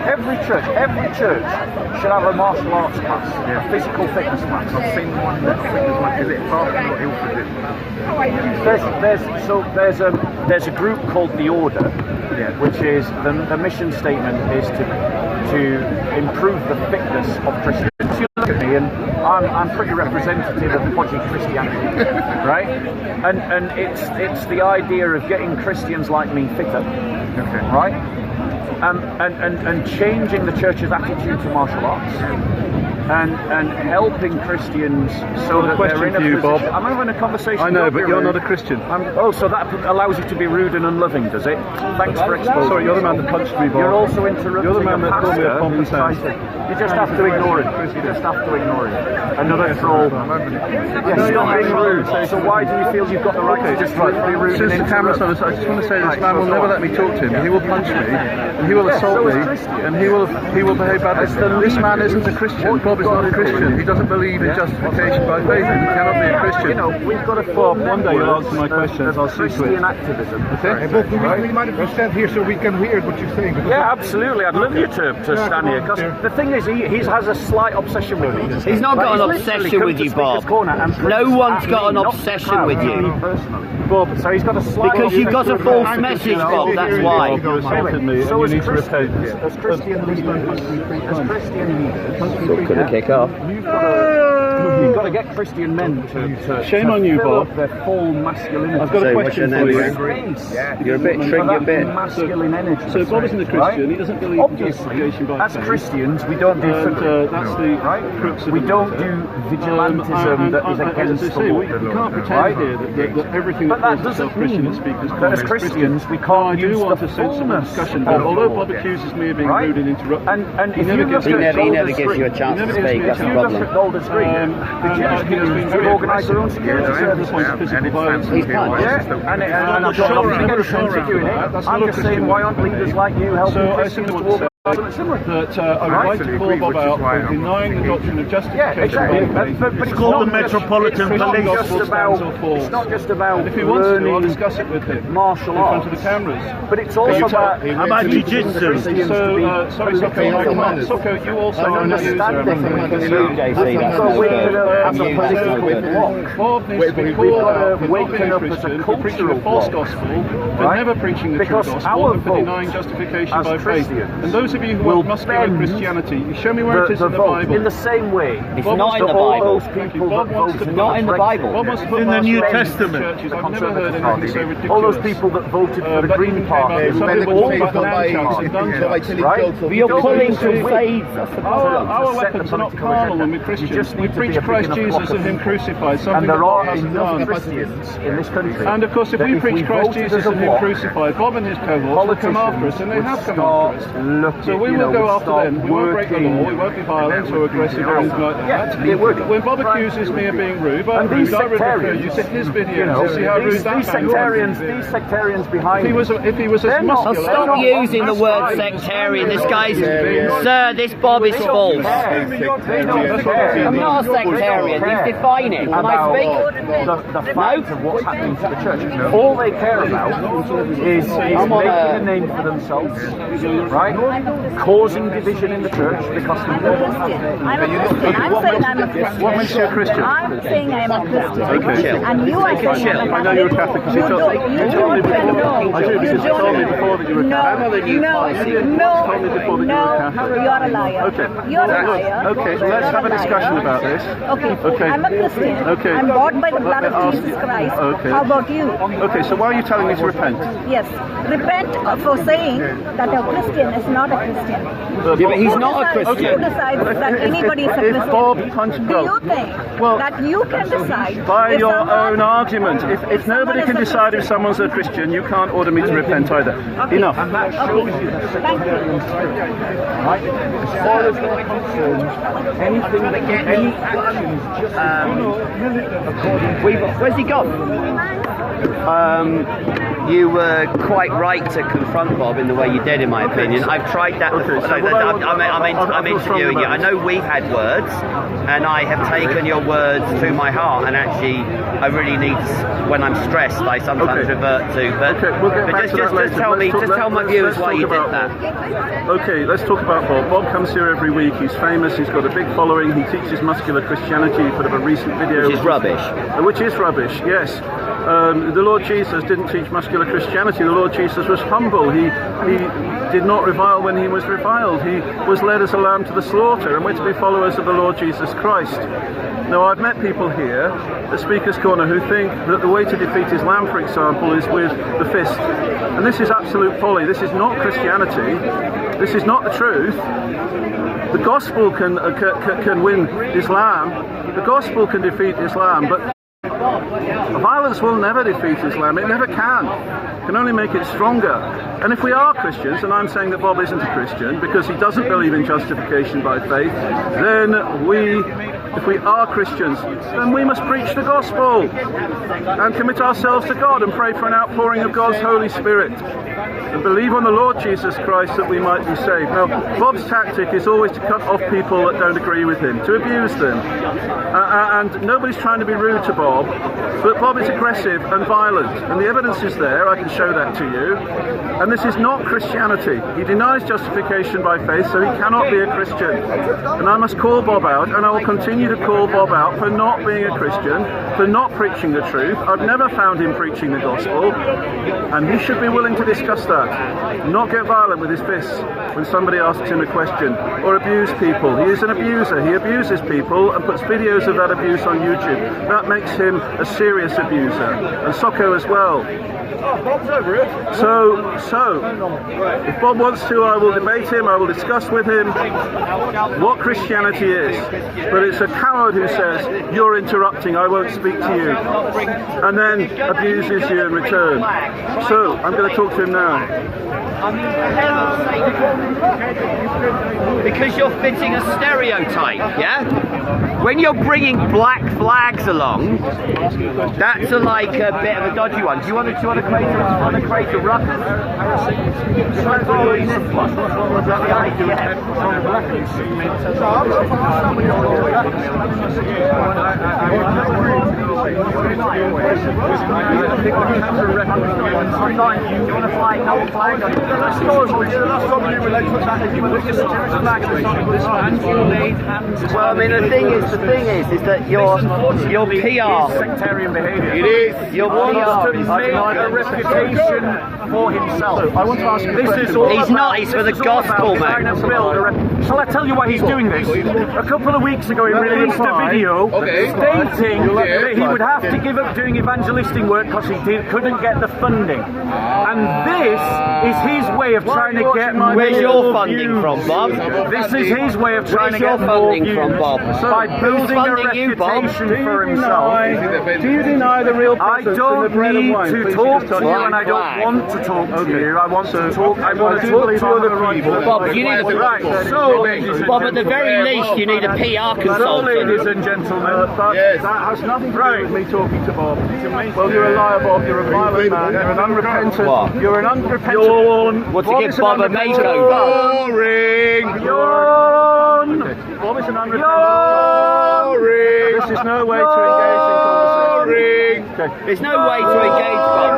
Every church should have a martial arts class, a physical fitness class. I've seen one that I think is like, is it fasting or Ilford? There's a group called The Order, which is the mission statement is to improve the fitness of Christians. You look at me, and I'm pretty representative of Project Christianity, right? And it's the idea of getting Christians like me fitter, right? And changing the church's attitude to martial arts. And helping Christians so that they're in a position. Bob. I'm having a conversation. I know, but you're not a Christian. So that allows you to be rude and unloving, does it? Thanks for exposing. Sorry, you're the man that punched me, Bob. You're also interrupting. You're the man that called me a pomp and sound. You just have to ignore it. You just have to ignore it. Another troll. Yes, stop being rude. So why do you feel you've got the right to just be rude? Since the camera's on us, I just want to say this man will never let me talk to him. He will punch me, and he will assault me, and he will behave badly. This man isn't a Christian. Bob is not a Christian. He doesn't believe in justification by faith. He cannot be a Christian. You know, we've got to form one day you'll answer my questions. I'll see to it. Christian activism. Okay. We might have stand here so we can hear what you're saying. Yeah, absolutely. I'd love you to stand here, because the thing is, he has a slight obsession with me. He's not got an obsession with you, Bob. No one's got an obsession with you. Bob, so he's got a slight. Because you've got a false message, Bob. That's why. So as Christian leaders, So couldn't kick off. You've got to get Christian men to shame on you, fill Bob. up their full masculinity. I've got a question for you. You're a bit tricky, a bit. Masculine energy. So Bob isn't a Christian. He doesn't believe in justification by as faith. Christians, we don't do That's the crux of we the don't matter. do vigilantism that is against the law. We can't pretend here that everything But that that calls itself doesn't Christian mean is speakers that as Christians we No, I can't do use want the a sensible fullness discussion. of Although the Bob law. accuses me of being rude and interrupting, And if you look He at never gives you a chance to speak. That's the problem. Golders Green, the Jewish communities have organised their own security services. He's punched. Yeah, and I'm not against them doing it. I'm just saying, why aren't leaders like you helping So I Christians simply to want to say organise something similar? that I would like to call Bob out for denying the doctrine of justification by faith. But it's called not the Metropolitan just about. Police. It's not just about And if he wants to, I'll learning discuss it with him martial in front arts. of the cameras. But it's also about How about jiu-jitsu? So, sorry, Socko, you also are an user. JC, that's So no we're good. as a political bloc. Bob needs to be We've called got out to for not being waken a up as a Christian, for preaching cultural a false bloc, gospel, for right? never preaching the Because true our gospel, and for vote denying justification as by faith. Christians And those of you who will want muscular bend Christianity, you show me where it is in the vote Bible. in the same way. It's Bob not wants in to the all Bible. Those people Bob that wants voted to It's not in the Bible. Bob wants to put In the New martial arts Testament. churches. I've never Conservative heard anything Party. so ridiculous. All those people that voted for the that Green even came Party. out, some people all came back back down down Party. right? But you're pulling crusades. That's the problem. Our weapons are not carnal when we're Christians. We preach Christ Jesus and Him crucified, something And there that are God hasn't enough done. Christians in this country. And of course, if that we preach Christ voted Jesus as a and Him bloc, crucified, Bob and his cohorts will come after us, and they would have come start after us. So we will go after them. We won't break the law. We won't be violent or aggressive or anything like that. Yeah, it would. When Bob accuses me of being rude, I'm rude. I refer you to his video to see how rude that man these sectarians behind. If he was as muscular. Stop using the word sectarian. This guy's, sir, this Bob is false. I'm not a sectarian. You define it. Can I speak? The fact of what's happening to the church. All they care about is making a name for themselves, right? Causing division in the church because I'm a Christian. I'm saying I'm a Christian. What makes you a Christian? I'm saying I'm a Christian. Okay. And you are saying I'm a Catholic. I know you're a Catholic. You told me before. I do, because you told me before that you were Catholic. No, you're a liar. Okay. You're a liar. Okay, so let's have a discussion about this. Okay. I'm a Christian. Okay. I'm bought by the blood of Jesus Christ. Okay. How about you? Okay, so why are you telling me to repent? Yes. Repent for saying that a Christian is not a Christian. Yeah, but he's not a Christian. Who decides that anybody is a Christian? Do you think that you can decide by if your someone- own argument? If nobody can decide if someone's a Christian, you can't order me to repent either. Enough. Thank you. as far as they're concerned, anything that gets any actions Where's he gone? You were quite right to confront Bob in the way you did, in my opinion. I've tried that before. I'm interviewing you. I know we've had words, and I have taken your words to my heart, and actually, I really need, when I'm stressed, I sometimes revert to. But just tell me, just tell my viewers why you did that. Okay, let's talk about Bob. Bob comes here every week. He's famous. He's got a big following. He teaches muscular Christianity. He put up a recent video. Which is rubbish. Which is rubbish, yes. The Lord Jesus didn't teach muscular Christianity. The Lord Jesus was humble. He did not revile when he was reviled. He was led as a lamb to the slaughter, and we're to be followers of the Lord Jesus Christ. Now, I've met people here at Speaker's Corner who think that the way to defeat Islam, for example, is with the fist. And this is absolute folly. This is not Christianity. This is not the truth. The gospel can win Islam. The gospel can defeat Islam, but violence will never defeat Islam. It never can. It can only make it stronger. And if we are Christians, and I'm saying that Bob isn't a Christian because he doesn't believe in justification by faith, then if we are Christians, then we must preach the gospel and commit ourselves to God and pray for an outpouring of God's Holy Spirit and believe on the Lord Jesus Christ that we might be saved. Now, Bob's tactic is always to cut off people that don't agree with him, to abuse them. And nobody's trying to be rude to Bob, but Bob is aggressive and violent, and the evidence is there. I can show that to you. And this is not Christianity. He denies justification by faith, so he cannot be a Christian. And I must call Bob out, and I will continue to call Bob out for not being a Christian, for not preaching the truth. I've never found him preaching the gospel, and he should be willing to discuss that. Not get violent with his fists when somebody asks him a question, or abuse people. He is an abuser. He abuses people and puts videos of that abuse on YouTube. That makes him a serious abuser, and Socko as well. So, if Bob wants to, I will debate him, I will discuss with him what Christianity is. But it's a coward who says, you're interrupting, I won't speak to you, and then abuses you in return. So, I'm going to talk to him now. Because you're fitting a stereotype, yeah? When you're bringing black flags along, that's like a bit of a dodgy one. Do you want to create a ruckus? Well, I mean, the thing is that your PR sectarian behaviour. It is. Your PR is make a reputation for himself. I want to ask you He's not, he's for the gospel, man. Shall I tell you why he's doing this? A couple of weeks ago he released a video stating that he would have to give up doing evangelistic work because he couldn't get the funding. And this is his way way of trying to get my Where's your funding from, Bob? This is his way of trying to get more funding views from, Bob? by building a funding you, Bob? reputation for himself. Do you deny the real I presence in the don't bread and need wine? to Please talk just to tell you, me. and I don't want to talk to you. I want to talk. I want I to do talk believe to I have other a right people. to- Bob, you need Right. So, ladies and Bob, at the very gentlemen. least, you need a PR So, consultant. ladies and gentlemen. That has nothing to do with me talking to Bob. Well, you're a liar, Bob. You're a violent man. You're an unrepentant. What? You're an unrepentant. What, to Bob give is an Bob a unrepentant- makeover? Boring. Yawn. Bob is an unrepentant. Boring. This is no way to engage in conversation. Okay. There's no way to engage, Bob.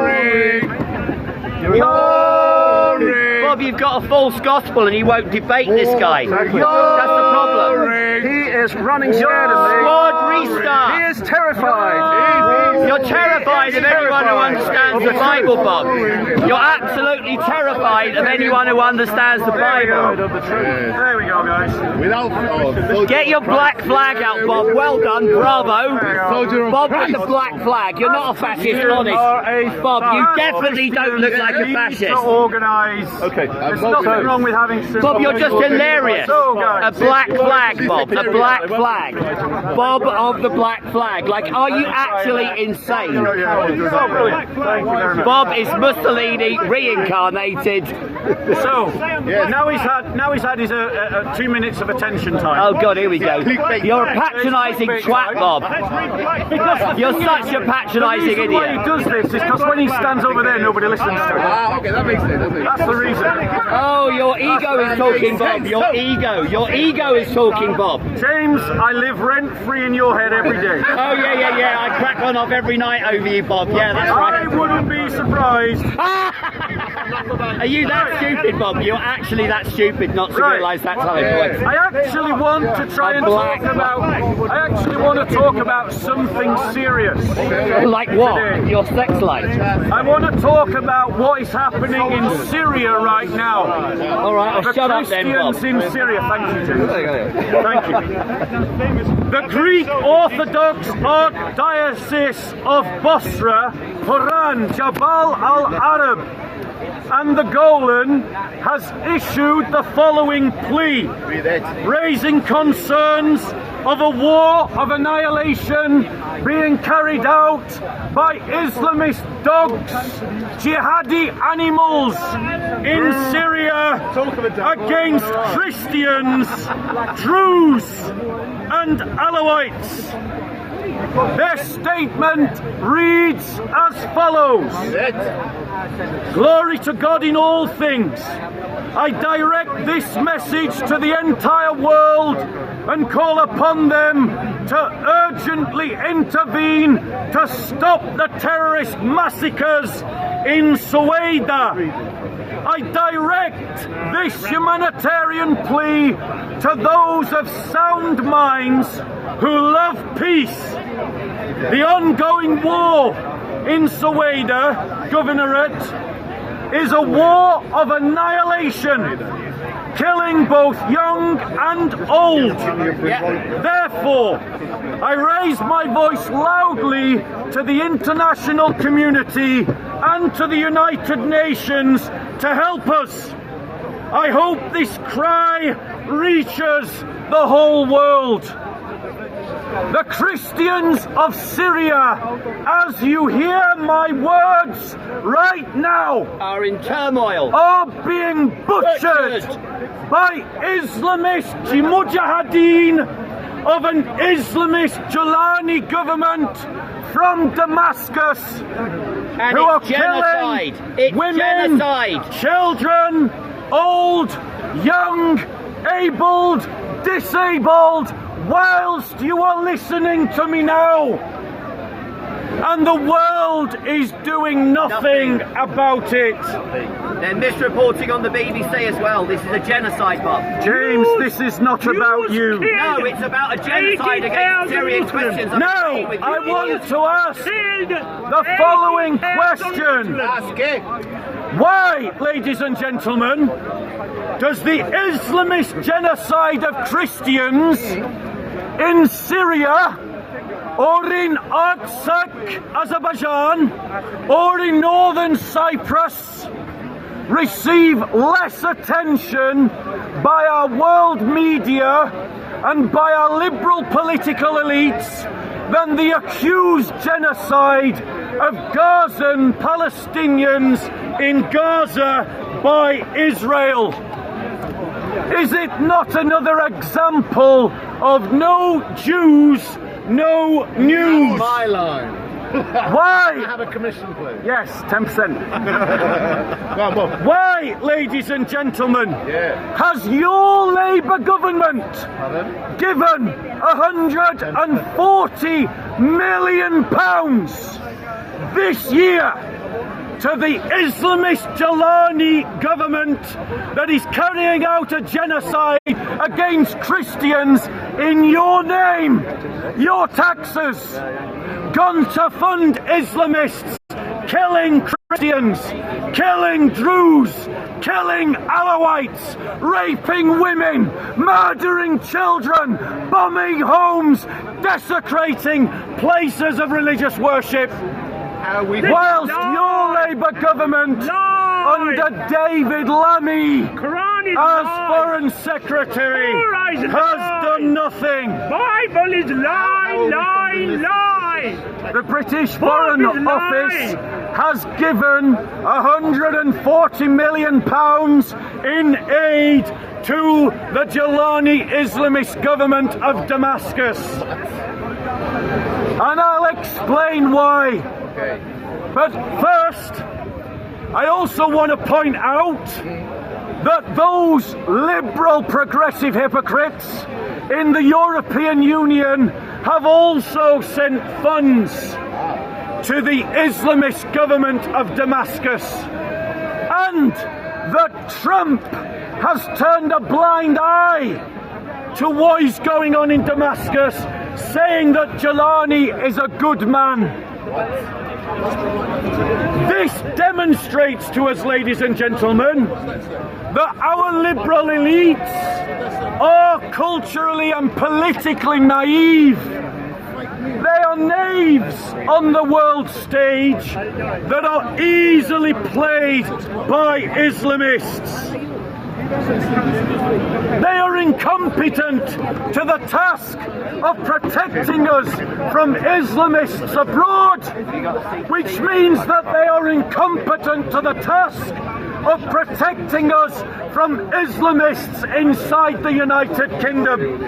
Bob, you've got a false gospel and you won't debate this guy. Exactly. That's the problem. He is running scared of me. Squad restart. He is terrified. You're terrified of anyone who understands the Bible, Bob. You're absolutely terrified of anyone who understands the Bible. There we go, guys. Get your black flag out, Bob. Well done, bravo. Bob with the black flag. You're not a fascist, honest. Bob, you definitely don't look like a fascist. Organise. Okay. There's nothing wrong with having sympathy. Bob, you're just hilarious. So, A guys. black flag, Bob. A black flag. Bob of the black flag. Like, are you actually insane? Oh, brilliant. Thank you very much. Bob is Mussolini reincarnated. So, now he's had his 2 minutes of attention time. Oh God, here we go. You're a patronising twat, Bob. You're such a patronising The reason why he idiot. does this is because when he stands over there, nobody listens to him. Okay, that makes sense. That's the reason. Oh, your ego is talking, Bob. Your ego is talking, Bob. James, I live rent-free in your head every day. Oh yeah. I crack one off every night over you, Bob. Yeah, that's I right. wouldn't be surprised. Are you that stupid, Bob? You're actually that stupid not to Right. realise that's how it works. I actually want to try and talk about. I actually want to talk about something serious. Like what? Today. Your sex life. I want to talk about what is happening in Syria right now. All right, The I'll shut up then, Bob. Christians in Syria. Thank you, James. Thank you. The Greek Orthodox Archdiocese of Bosra, Quran, Jabal al-Arab, and the Golan has issued the following plea, raising concerns of a war of annihilation being carried out by Islamist dogs, jihadi animals in Syria against Christians, Druze and Alawites. Their statement reads as follows. Glory to God in all things. I direct this message to the entire world and call upon them to urgently intervene to stop the terrorist massacres in Suwaida. I direct this humanitarian plea to those of sound minds who love peace. The ongoing war in Suwaida Governorate is a war of annihilation, killing both young and old. Therefore, I raise my voice loudly to the international community and to the United Nations to help us. I hope this cry reaches the whole world. The Christians of Syria, as you hear my words right now, Are in turmoil. are being butchered by Islamist mujahideen of an Islamist Jalani government from Damascus, And who are it's genocide. killing It's women, genocide. children, old, young, abled, disabled, whilst you are listening to me now. And the world is doing nothing about it. They're misreporting on the BBC as well. This is a genocide, Bob. James, this is not about you. No, it's about a genocide against Syrian Christians. I'm No, agreeing with you. I want to ask the following question. Why, ladies and gentlemen, does the Islamist genocide of Christians in Syria or in Artsakh, Azerbaijan, or in northern Cyprus receive less attention by our world media and by our liberal political elites than the accused genocide of Gazan Palestinians in Gaza by Israel. Is it not another example of no Jews, no news? My line. Why? Have a commission, please. Yes, 10%. Why, ladies and gentlemen, has your Labour government given £140 million this year to the Islamist Jalani government that is carrying out a genocide against Christians in your name, your taxes, gone to fund Islamists killing Christians, killing Druze, killing Alawites, raping women, murdering children, bombing homes, desecrating places of religious worship. Whilst your Labour government under David Lammy as Foreign Secretary has done nothing. Bible is lie, lie, lie. The British Foreign Office has given £140 million in aid to the Jalani Islamist government of Damascus. And I'll explain why. But first, I also want to point out that those liberal progressive hypocrites in the European Union have also sent funds to the Islamist government of Damascus, and that Trump has turned a blind eye to what is going on in Damascus, saying that Jalani is a good man. This demonstrates to us, ladies and gentlemen, that our liberal elites are culturally and politically naive. They are knaves on the world stage that are easily played by Islamists. They are incompetent to the task of protecting us from Islamists abroad, which means that they are incompetent to the task of protecting us from Islamists inside the United Kingdom.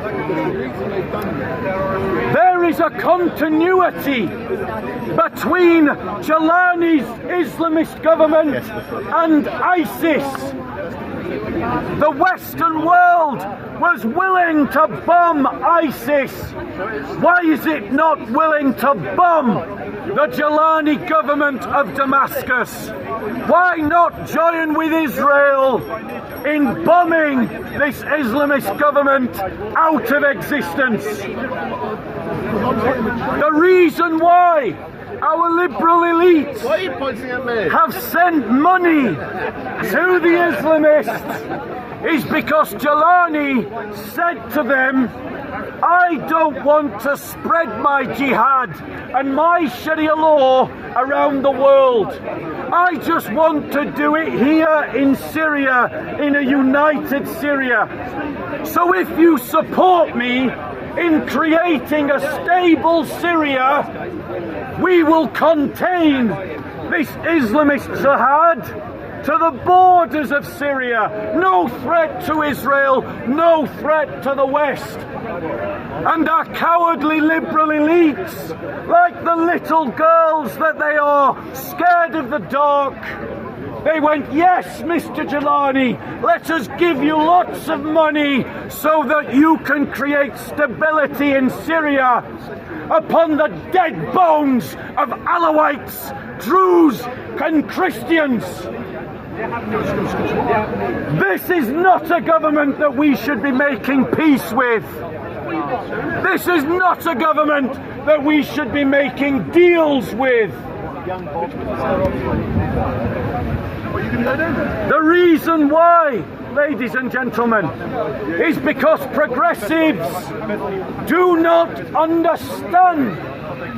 There is a continuity between Jalani's Islamist government and ISIS. The Western world was willing to bomb ISIS. Why is it not willing to bomb the Jalani government of Damascus? Why not join with Israel in bombing this Islamist government out of existence? The reason why our liberal elites have sent money to the Islamists is because Jalani said to them, I don't want to spread my jihad and my Sharia law around the world. I just want to do it here in Syria, in a united Syria. So if you support me in creating a stable Syria, we will contain this Islamist jihad to the borders of Syria. No threat to Israel, no threat to the West. And our cowardly liberal elites, like the little girls that they are, scared of the dark, they went, yes, Mr. Jalani, let us give you lots of money so that you can create stability in Syria upon the dead bones of Alawites, Druze and Christians. This is not a government that we should be making peace with. This is not a government that we should be making deals with. The reason why, ladies and gentlemen, is because progressives do not understand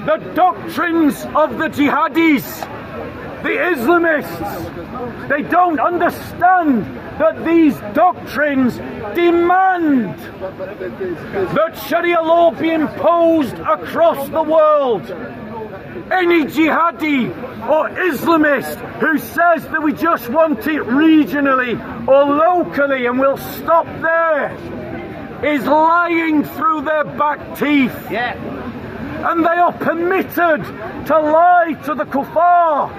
the doctrines of the jihadis. the Islamists. They don't understand that these doctrines demand that Sharia law be imposed across the world. Any jihadi or Islamist who says that we just want it regionally or locally and we'll stop there is lying through their back teeth. And they are permitted to lie to the kuffar,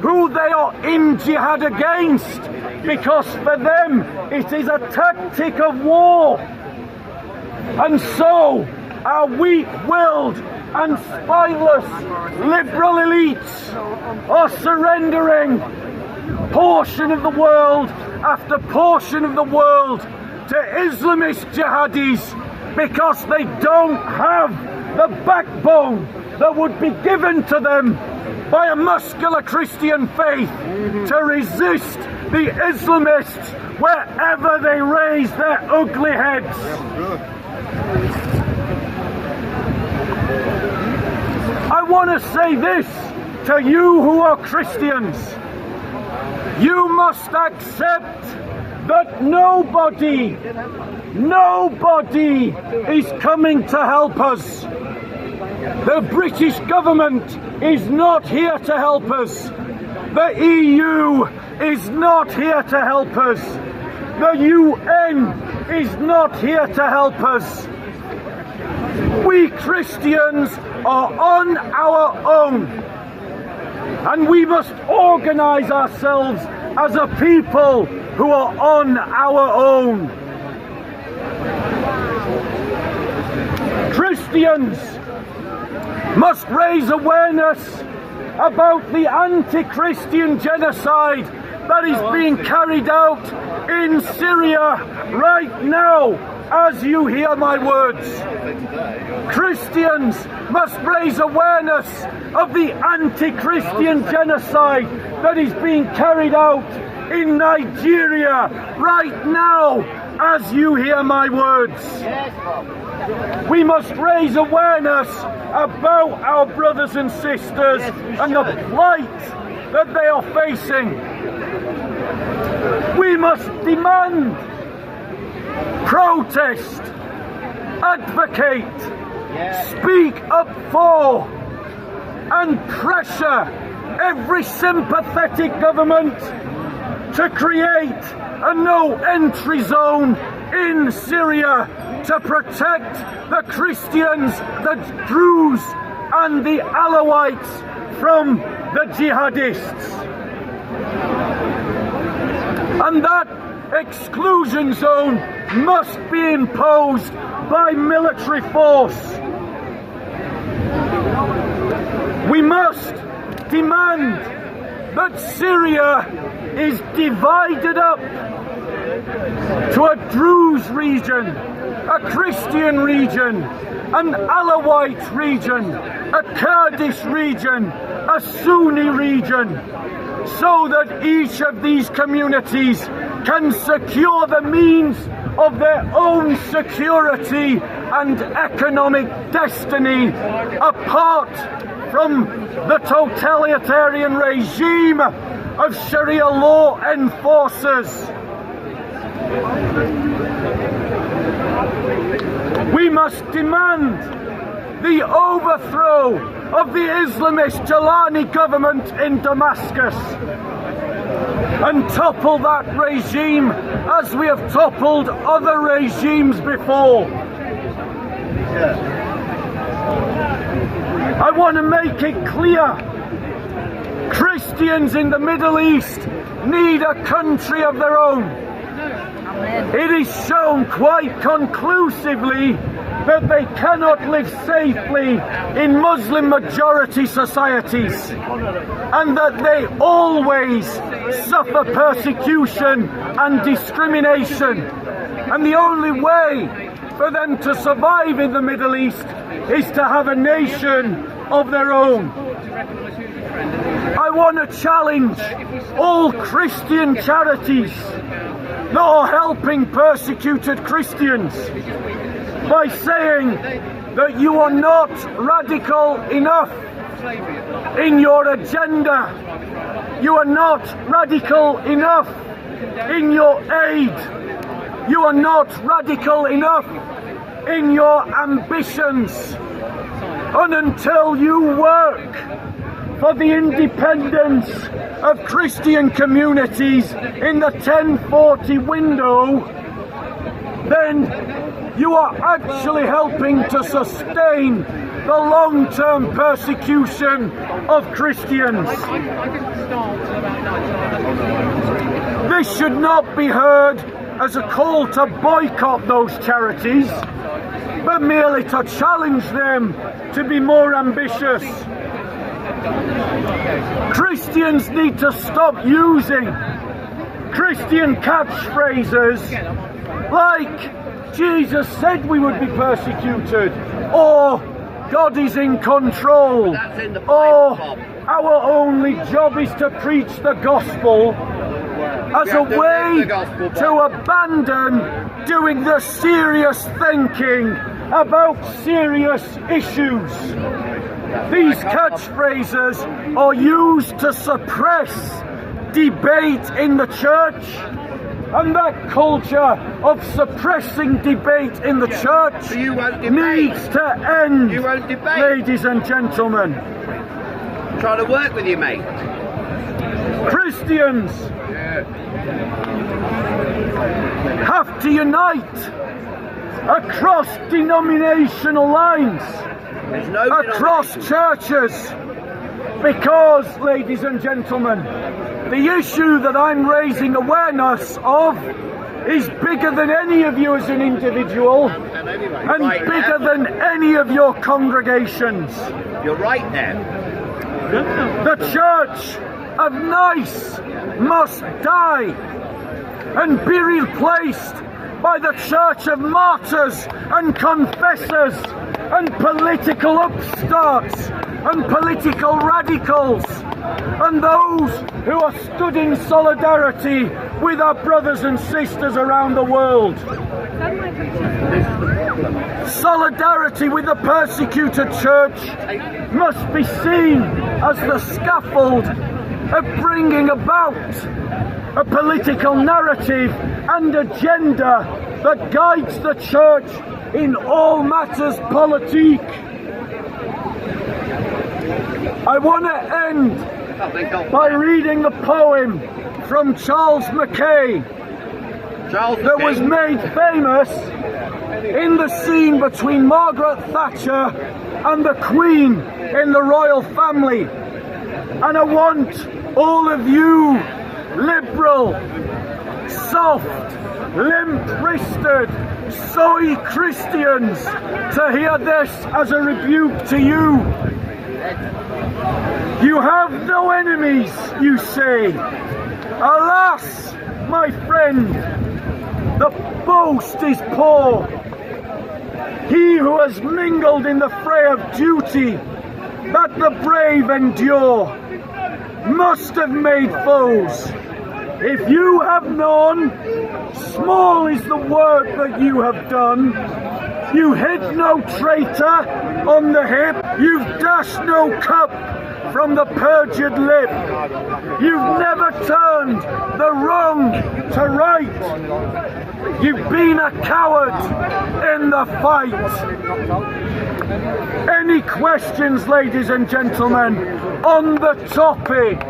who they are in jihad against, because for them it is a tactic of war. And so our weak-willed and spineless liberal elites are surrendering portion of the world after portion of the world to Islamist jihadis because they don't have the backbone that would be given to them by a muscular Christian faith to resist the Islamists wherever they raise their ugly heads. I want to say this to you who are Christians. You must accept that nobody is coming to help us. The British government is not here to help us. The EU is not here to help us. The UN is not here to help us. We Christians are on our own, and we must organize ourselves as a people who are on our own. Christians must raise awareness about the anti-Christian genocide that is being carried out in Syria right now as you hear my words. Christians must raise awareness of the anti-Christian genocide that is being carried out in Nigeria right now as you hear my words. We must raise awareness about our brothers and sisters and the plight that they are facing. We must demand, protest, advocate, speak up for, and pressure every sympathetic government to create a no-entry zone in Syria to protect the Christians, the Druze, and the Alawites from the jihadists. And that exclusion zone must be imposed by military force. We must demand that Syria is divided up to a Druze region, a Christian region, an Alawite region, a Kurdish region, a Sunni region, so that each of these communities can secure the means of their own security and economic destiny apart from the totalitarian regime of Sharia law enforcers. We must demand the overthrow of the Islamist Jalani government in Damascus and topple that regime as we have toppled other regimes before. I want to make it clear, Christians in the Middle East need a country of their own. It is shown quite conclusively that they cannot live safely in Muslim majority societies and that they always suffer persecution and discrimination. And the only way for them to survive in the Middle East is to have a nation of their own. I want to challenge all Christian charities that are helping persecuted Christians by saying that you are not radical enough in your agenda. You are not radical enough in your aid. You are not radical enough in your ambitions. And until you work for the independence of Christian communities in the 1040 window, then you are actually helping to sustain the long-term persecution of Christians. This should not be heard as a call to boycott those charities, but merely to challenge them to be more ambitious. Christians need to stop using Christian catchphrases like Jesus said we would be persecuted, or God is in control, or our only job is to preach the gospel, as a way to abandon doing the serious thinking about serious issues. These catchphrases are used to suppress debate in the church, and that culture of suppressing debate in the church needs to end, ladies and gentlemen. Trying to work with you, mate. Christians have to unite across denominational lines, across churches, because, ladies and gentlemen, the issue that I'm raising awareness of is bigger than any of you as an individual, and bigger than any of your congregations. You're right there. The Church of Nice must die and be replaced by the Church of Martyrs and Confessors and political upstarts and political radicals, and those who are stood in solidarity with our brothers and sisters around the world. Solidarity with the persecuted church must be seen as the scaffold of bringing about a political narrative and agenda that guides the church in all matters politique. I want to end by reading the poem from Charles Mackay that was made famous in the scene between Margaret Thatcher and the Queen in the royal family. And I want all of you liberal, soft, limp-wristed, soy Christians to hear this as a rebuke to you. You have no enemies, you say. Alas, my friend, the boast is poor. He who has mingled in the fray of duty that the brave endure must have made foes. If you have none, small is the work that you have done. You hit no traitor on the hip, you've dashed no cup from the perjured lip. You've never turned the wrong to right. You've been a coward in the fight. Any questions, ladies and gentlemen, on the topic?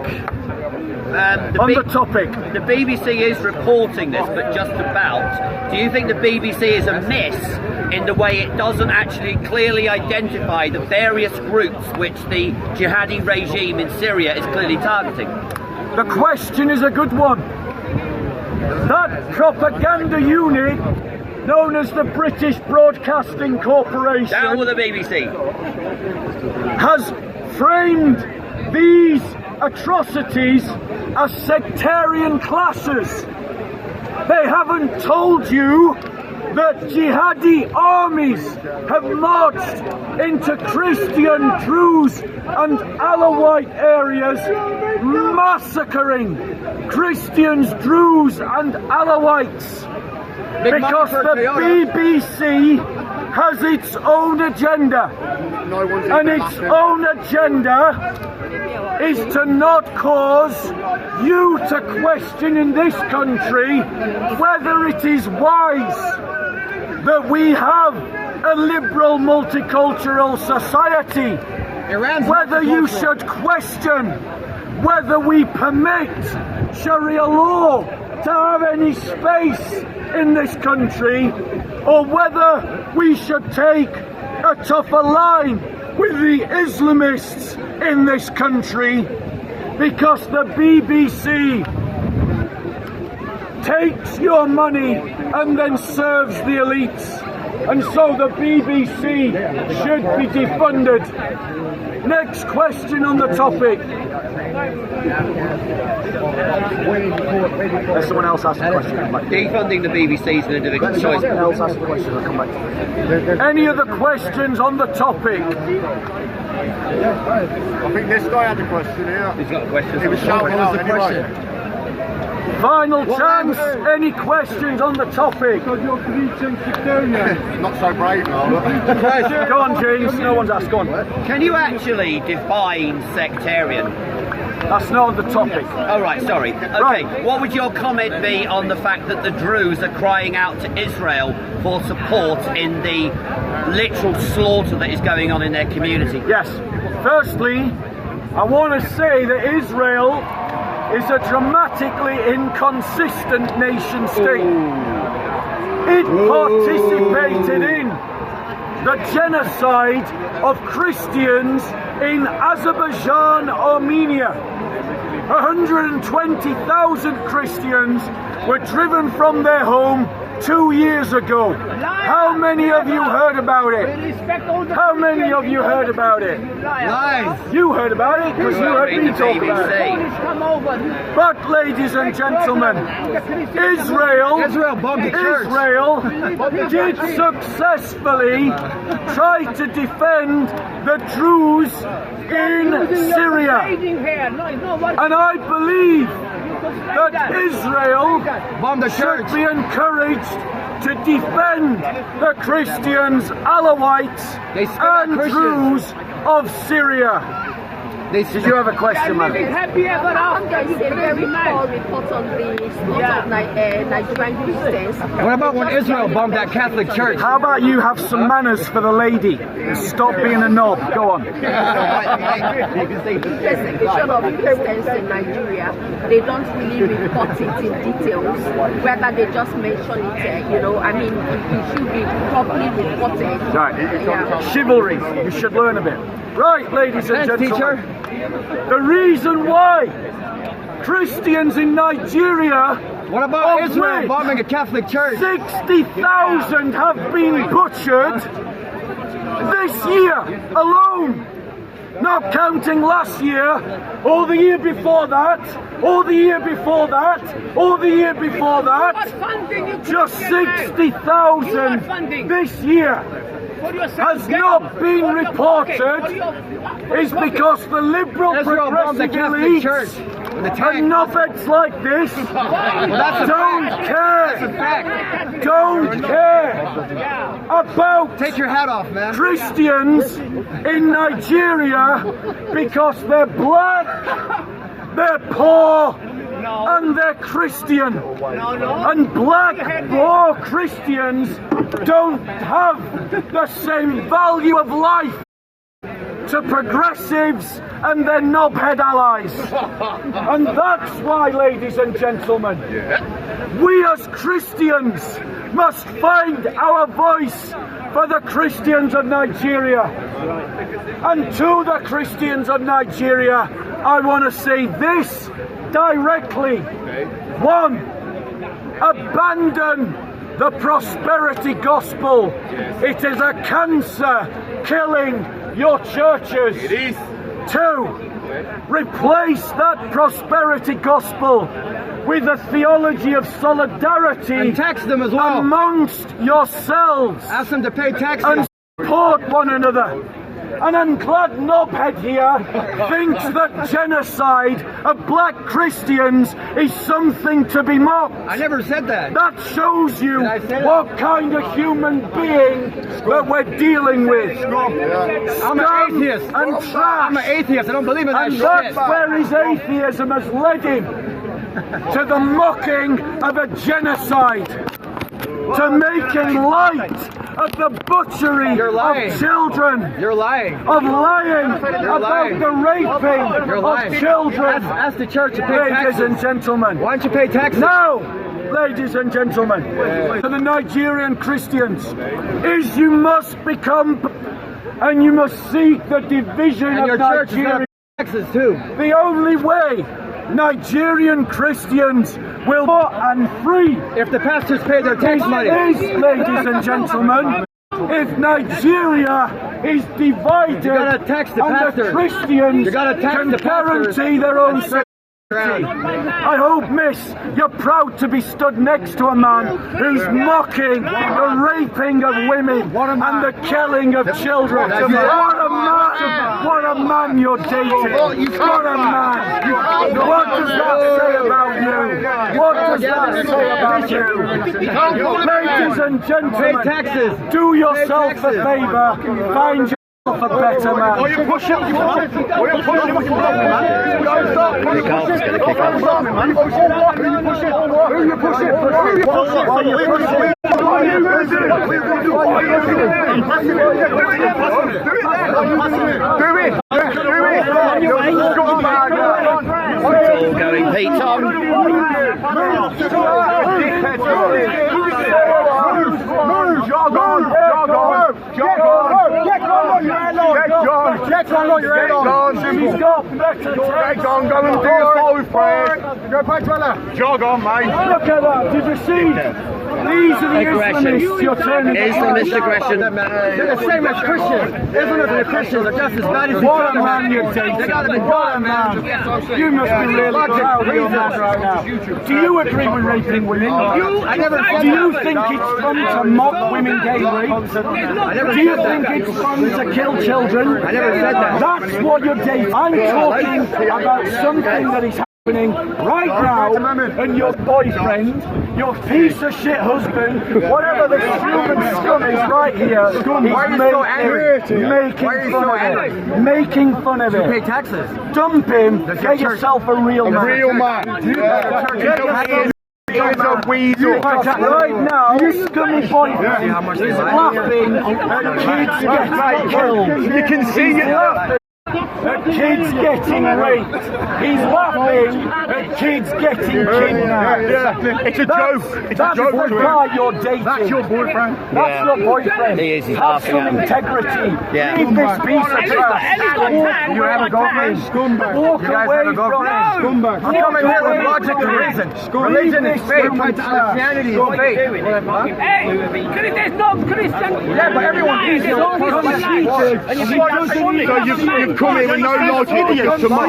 The BBC is reporting this, but just about. Do you think the BBC is amiss in the way it doesn't actually clearly identify the various groups which the jihadi regime in Syria is clearly targeting? The question is a good one. That propaganda unit, known as the British Broadcasting Corporation, down with the BBC, has framed these atrocities as sectarian clashes. They haven't told you that jihadi armies have marched into Christian, Druze and Alawite areas, massacring Christians, Druze and Alawites, because the BBC has its own agenda. And its own agenda is to not cause you to question in this country whether it is wise that we have a liberal multicultural society, whether you should question whether we permit Sharia law to have any space in this country, or whether we should take a tougher line with the Islamists in this country, because the BBC takes your money and then serves the elites, and so the BBC should be defunded. Next question on the topic. Let someone else ask a question. Defunding the BBC is an individual choice. Someone else ask a question. I'll come back to you. Any other questions on the topic? I think this guy had a question here. He's got a question. He was shouting out anyway. Final chance. Any questions on the topic? Not so brave now. Go on, James. No one's asked. Go on. Can you actually define sectarian? That's not on the topic. Oh, right, sorry. Okay, Right. What would your comment be on the fact that the Druze are crying out to Israel for support in the literal slaughter that is going on in their community? Yes. Firstly, I want to say that Israel is a dramatically inconsistent nation state. It participated in the genocide of Christians in Azerbaijan, Armenia. 120,000 Christians were driven from their home 2 years ago. How many of you heard about it? How many of you heard about it? You heard about it because you heard me talk about it. But ladies and gentlemen, Israel did successfully try to defend the Druze in Syria. And I believe that Israel should be encouraged to defend the Christians, Alawites and Druze of Syria. Did you have a question, man? Very poor report on the slaughter of Nigerian Christians. What about when Israel bombed that Catholic church? How about you have some manners for the lady? Stop being a knob. Go on. The persecution of Christians in Nigeria, they don't really report it in details, whether they just mention it, you know, I mean, it should be properly reported. Right. Yeah. Chivalry. You should learn a bit. Right, ladies and gentlemen. The reason why Christians in Nigeria, What about Israel bombing a Catholic church? 60,000 have been butchered this year alone. Not counting last year, or the year before that, or the year before that, or the year before that. Just 60,000 this year has not been reported, is because the liberal progressive elites and knobheads like this don't care about Take your hat off, man. Christians in Nigeria because they're black, they're poor, and they're Christian. And black, poor Christians don't have the same value of life to progressives and their knobhead allies. And that's why, ladies and gentlemen, we as Christians must find our voice for the Christians of Nigeria. And to the Christians of Nigeria, I want to say this directly. One, abandon the prosperity gospel. It is a cancer killing your churches. It is. Two, replace that prosperity gospel with a theology of solidarity And tax them as well. amongst yourselves. Ask them to pay taxes. And support one another. an unclad knobhead here thinks that genocide of black Christians is something to be mocked. I never said that. That shows you what kind of human being that we're dealing with. I'm an atheist. And trash. I'm an atheist. I don't believe in that and shit. that's where his atheism has led him to the mocking of a genocide, to making light of the butchery of children. You're lying. Of lying about the raping of children. Ask the church to pay Ladies taxes. and gentlemen. Why don't you pay taxes? Now, ladies and gentlemen, to the Nigerian Christians, is you must become and you must seek the division And of your church is Nigeria. gonna pay taxes too. The only way Nigerian Christians will and free if the pastors pay their tax money. Is, ladies and gentlemen, if Nigeria is divided, You gotta tax the and pastors. the Christians You gotta tax can the pastors. guarantee their own security. I hope, miss, you're proud to be stood next to a man who's mocking the raping of women and the killing of children. What a man! What a man you're dating! What a man! What does that say about you? What does that say about you? Ladies and gentlemen, do yourself a favour, find yourself a better man. Oh, you push it. Oh, you push it. Don't stop. Who you push it? Who you push it? Who you push it? Going Pete on. Jog on, mate. Look at that. Did you see? These are the Islamists you're turning Islamist aggression. They're the same as Christians. Islam and the Christians are just as bad as each What a other. man you're dating. They gotta be What a man. You must be really proud of your man right now. Do you agree with raping women? I never said Do you that. think it's fun to mock women gay rape? Do you think it's fun to kill children? I never said that. That's what you're dating. I'm talking about something that is happening right now, and your boyfriend, your piece of shit husband, whatever the human scum is right here, is making fun of it. Pay taxes. Dump him, get yourself a real man. Right now, this scummy boyfriend is laughing at kids getting killed. You can see it. At kids getting raped. He's laughing at kids getting kidnapped. It's a joke. It's a That's joke. the guy you're dating. That's your boyfriend. That's your boyfriend. He is. He's Have laughing some at him. integrity. Yeah. Leave this piece of trash. You have a girlfriend? Walk You guys away have a from girlfriend? it. I'm coming here with logic and reason. Religion is fake. Christianity is fake. Hey, there's no Christian. Yeah, but everyone is So you've come here with no logic to mock. Are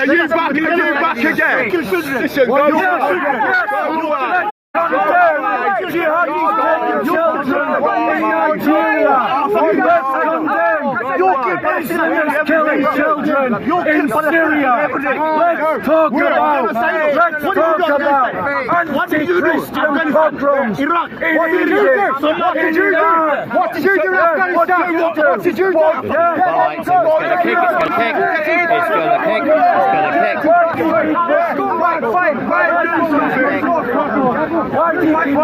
you back again? Listen, go back. Jihadi children in Nigeria. Let's condemn Islamist killing children in Syria. Let's talk about anti-Christian pogroms in Egypt. What did you do? What did you do in Afghanistan? What did you do? It's gonna kick. It's gonna kick. It's gonna kick. Why do you think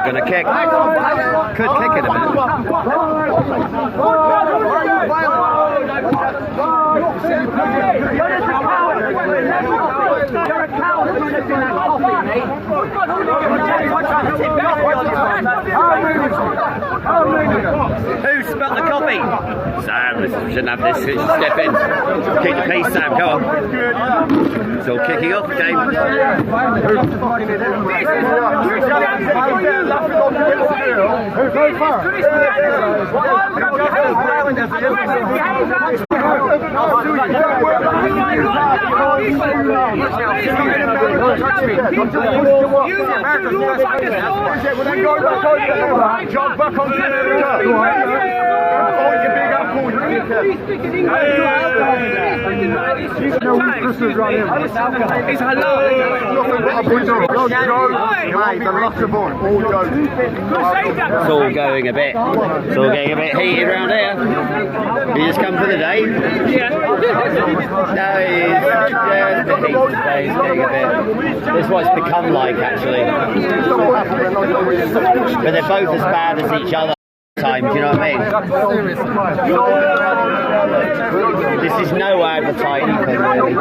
Gonna kick. Could kick it a bit. Who spilled the coffee? Sam, we shouldn't have this. Step in. Keep the peace, Sam. Go on. It's all kicking off again. Jump back on the It's all going a bit. It's all getting a bit heated around here. You just come for the day? Yeah. No, it's a bit heated today. It's getting a bit. This is what it's become like, actually. But they're both as bad as each other. Time, do you know what I mean? This is no advertising thing, really.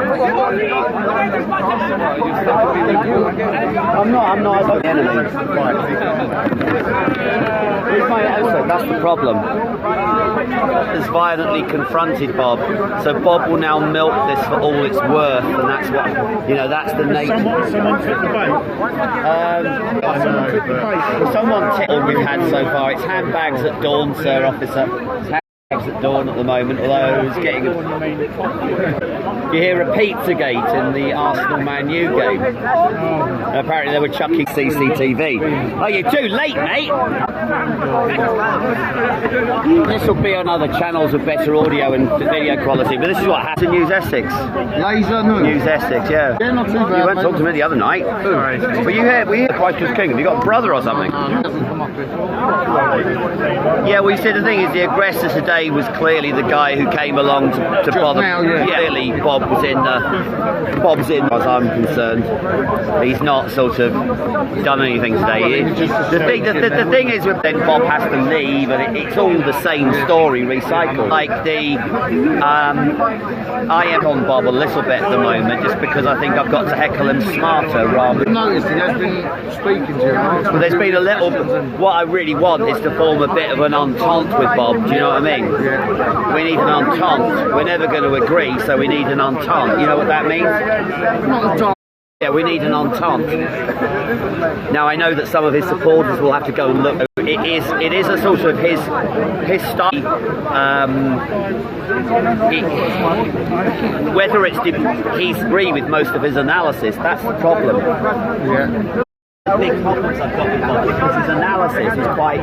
I'm not the enemy. That's the problem. Has violently confronted Bob, so Bob will now milk this for all it's worth, and that's what, you know, that's the nature. Someone took all we've had so far. It's handbags at dawn, sir, officer. It's handbags at dawn at the moment, although it's getting. You hear a Pizzagate in the Arsenal Man U game. Apparently they were chucking CCTV. Oh, you're too late, mate. This will be on other channels with better audio and video quality, but this is what happened to News Essex. Laser News Essex, yeah. Yeah, not too bad. You went to talk to me the other night. Were you here? Christ is King. Have you got a brother or something? Yeah, well, you see, the thing is, the aggressor today was clearly the guy who came along to bother. Now, yeah. Clearly, Bob's in, as I'm concerned. He's not sort of done anything today. The thing is, with then Bob has to leave, and it's all the same story recycled. Like I am on Bob a little bit at the moment, just because I think I've got to heckle him smarter rather. I've noticed he has been speaking to you. Well, there's been a little. What I really want is to form a bit of an entente with Bob. Do you know what I mean? Yeah. We need an entente. We're never going to agree, so we need an entente. You know what that means? Yeah, we need an entente. Now I know that some of his supporters will have to go and look. It is a sort of his style. Whether he's agree with most of his analysis, that's the problem. Yeah. Big problems I've got with Bob because his analysis is quite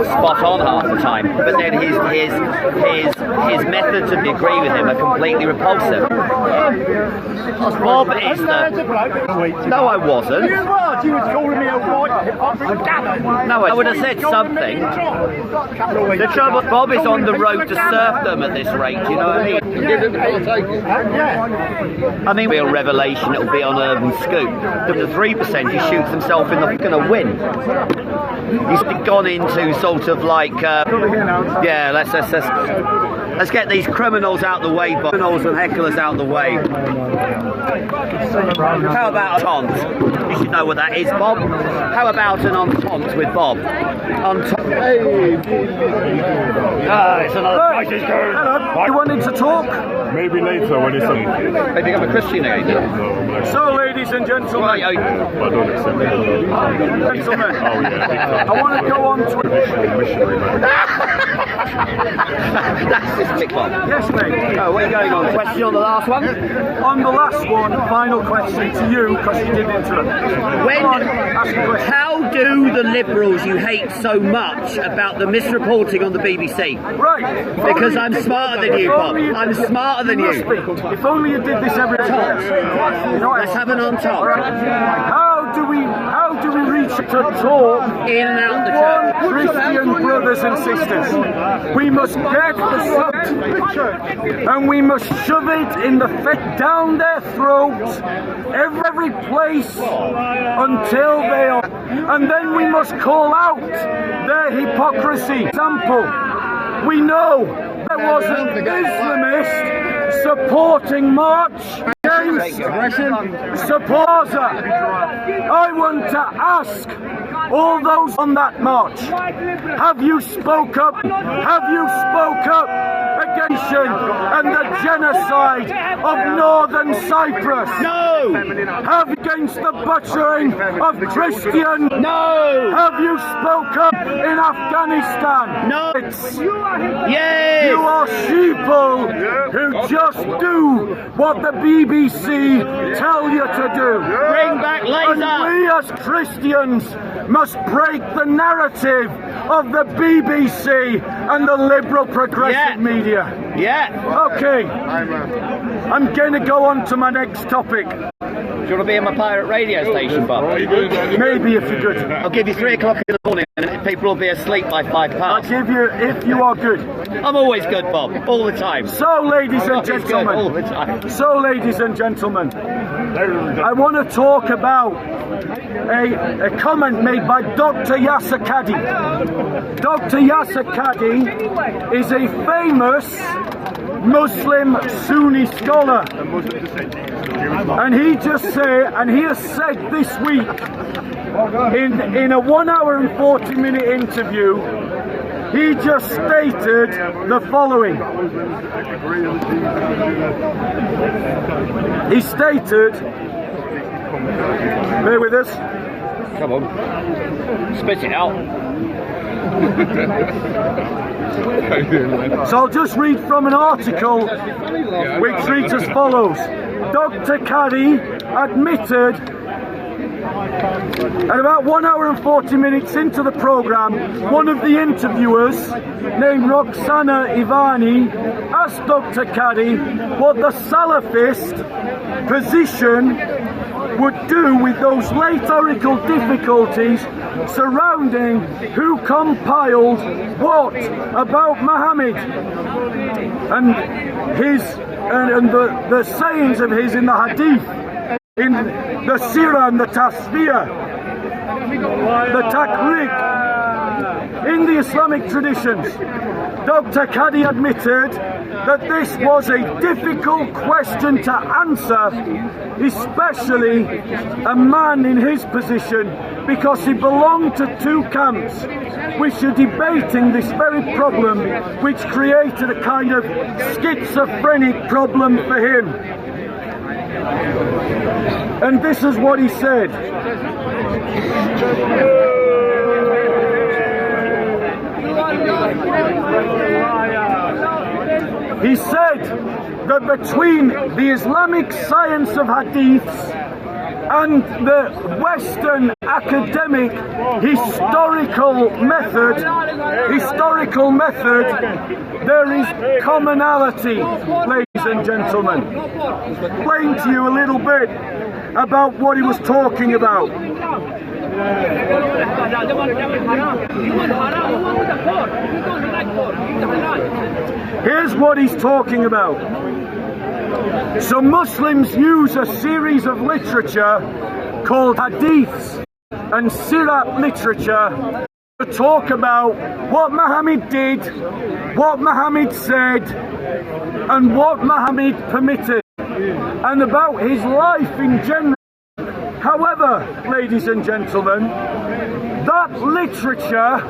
spot on half the time, but then his methods of agree with him are completely repulsive. Bob is the. No, I wasn't. You was. You was calling me a white hypocrite. No, I would have said something. The trouble, Bob is on the road to serfdom at this rate. You know what I mean? I mean, real revelation. It'll be on Urban Scoop. The 3%. He shoots himself in the going to win. He's gone into sort of like yeah, let's get these criminals out the way, Bob. Criminals and hecklers out the way. How about an entente? You should know what that is, Bob. How about an entente with Bob? It's another crisis turn. You wanted to talk? Maybe later when it's on. Maybe I'm a Christian again. So, ladies and gentlemen, I don't accept it. gentlemen, Oh yeah. I want to go on to. That's just big one. Yes, mate. Oh, where are you going on? Question on the last one? On the last one, final question to you because you didn't interrupt. How do the Liberals you hate so much about the misreporting on the BBC? Right. Because I'm smarter than you, Bob. I'm smarter than you. If only you did this every time. Let's have an entente. How do we reach to talk In and out the one church. Christian brothers and sisters? We must get the salt and we must shove it in the down their throats, every place until they are, and then we must call out their hypocrisy. Example, we know there was an Islamist supporting March supporter. I want to ask all those on that march, have you spoke up? Have you spoke up against and the genocide of Northern Cyprus? No! Have against the butchering of Christians? No! Have you spoke up in Afghanistan? No! Yes! You are sheeple who just do what the BBC tell you to do. Bring back laser! And we as Christians must break the narrative of the BBC and the liberal progressive media. Yeah. Okay. I'm going to go on to my next topic. Do you want to be on my pirate radio station, Bob? Maybe if you're good. I'll give you 3 o'clock in the morning and people will be asleep by 5 past. I'll give you, if you are good. I'm always good, Bob. All the time. So, ladies and gentlemen. All the time. So, ladies and gentlemen. I want to talk about a comment made by Dr. Yasser Qadhi. Dr. Yasser Qadhi is a famous Muslim Sunni scholar, and he has said this week in a 1 hour and 40-minute interview, he just stated the following. He stated, bear with us. Come on. Spit it out. So I'll just read from an article which reads as follows. Dr. Qadhi admitted at about 1 hour and 40 minutes into the programme, one of the interviewers, named Roxana Ivani, asked Dr. Qadhi what the Salafist position would do with those rhetorical difficulties surrounding who compiled what about Muhammad and the sayings of his in the Hadith, in the Syria and the Tasfiyah, the Takriq, in the Islamic traditions. Dr. Qadhi admitted that this was a difficult question to answer, especially a man in his position, because he belonged to 2 camps which are debating this very problem, which created a kind of schizophrenic problem for him. And this is what he said. He said that between the Islamic science of hadiths and the Western academic historical method, there is commonality, ladies and gentlemen. I'll explain to you a little bit about what he was talking about. Here's what he's talking about. So Muslims use a series of literature called hadiths and sirat literature to talk about what Muhammad did, what Muhammad said, and what Muhammad permitted, and about his life in general. However, ladies and gentlemen, that literature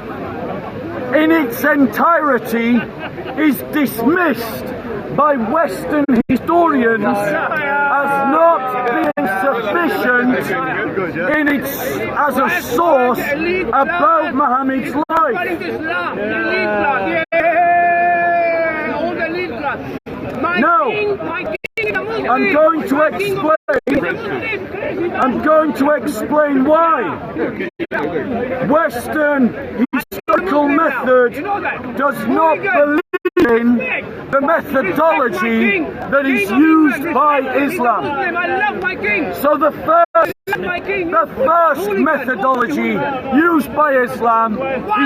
in its entirety is dismissed by Western historians as not being sufficient as a source about Muhammad's life. Now, I'm going to explain why Western historical method does not believe in the methodology that is used by Islam. So the The first methodology used by Islam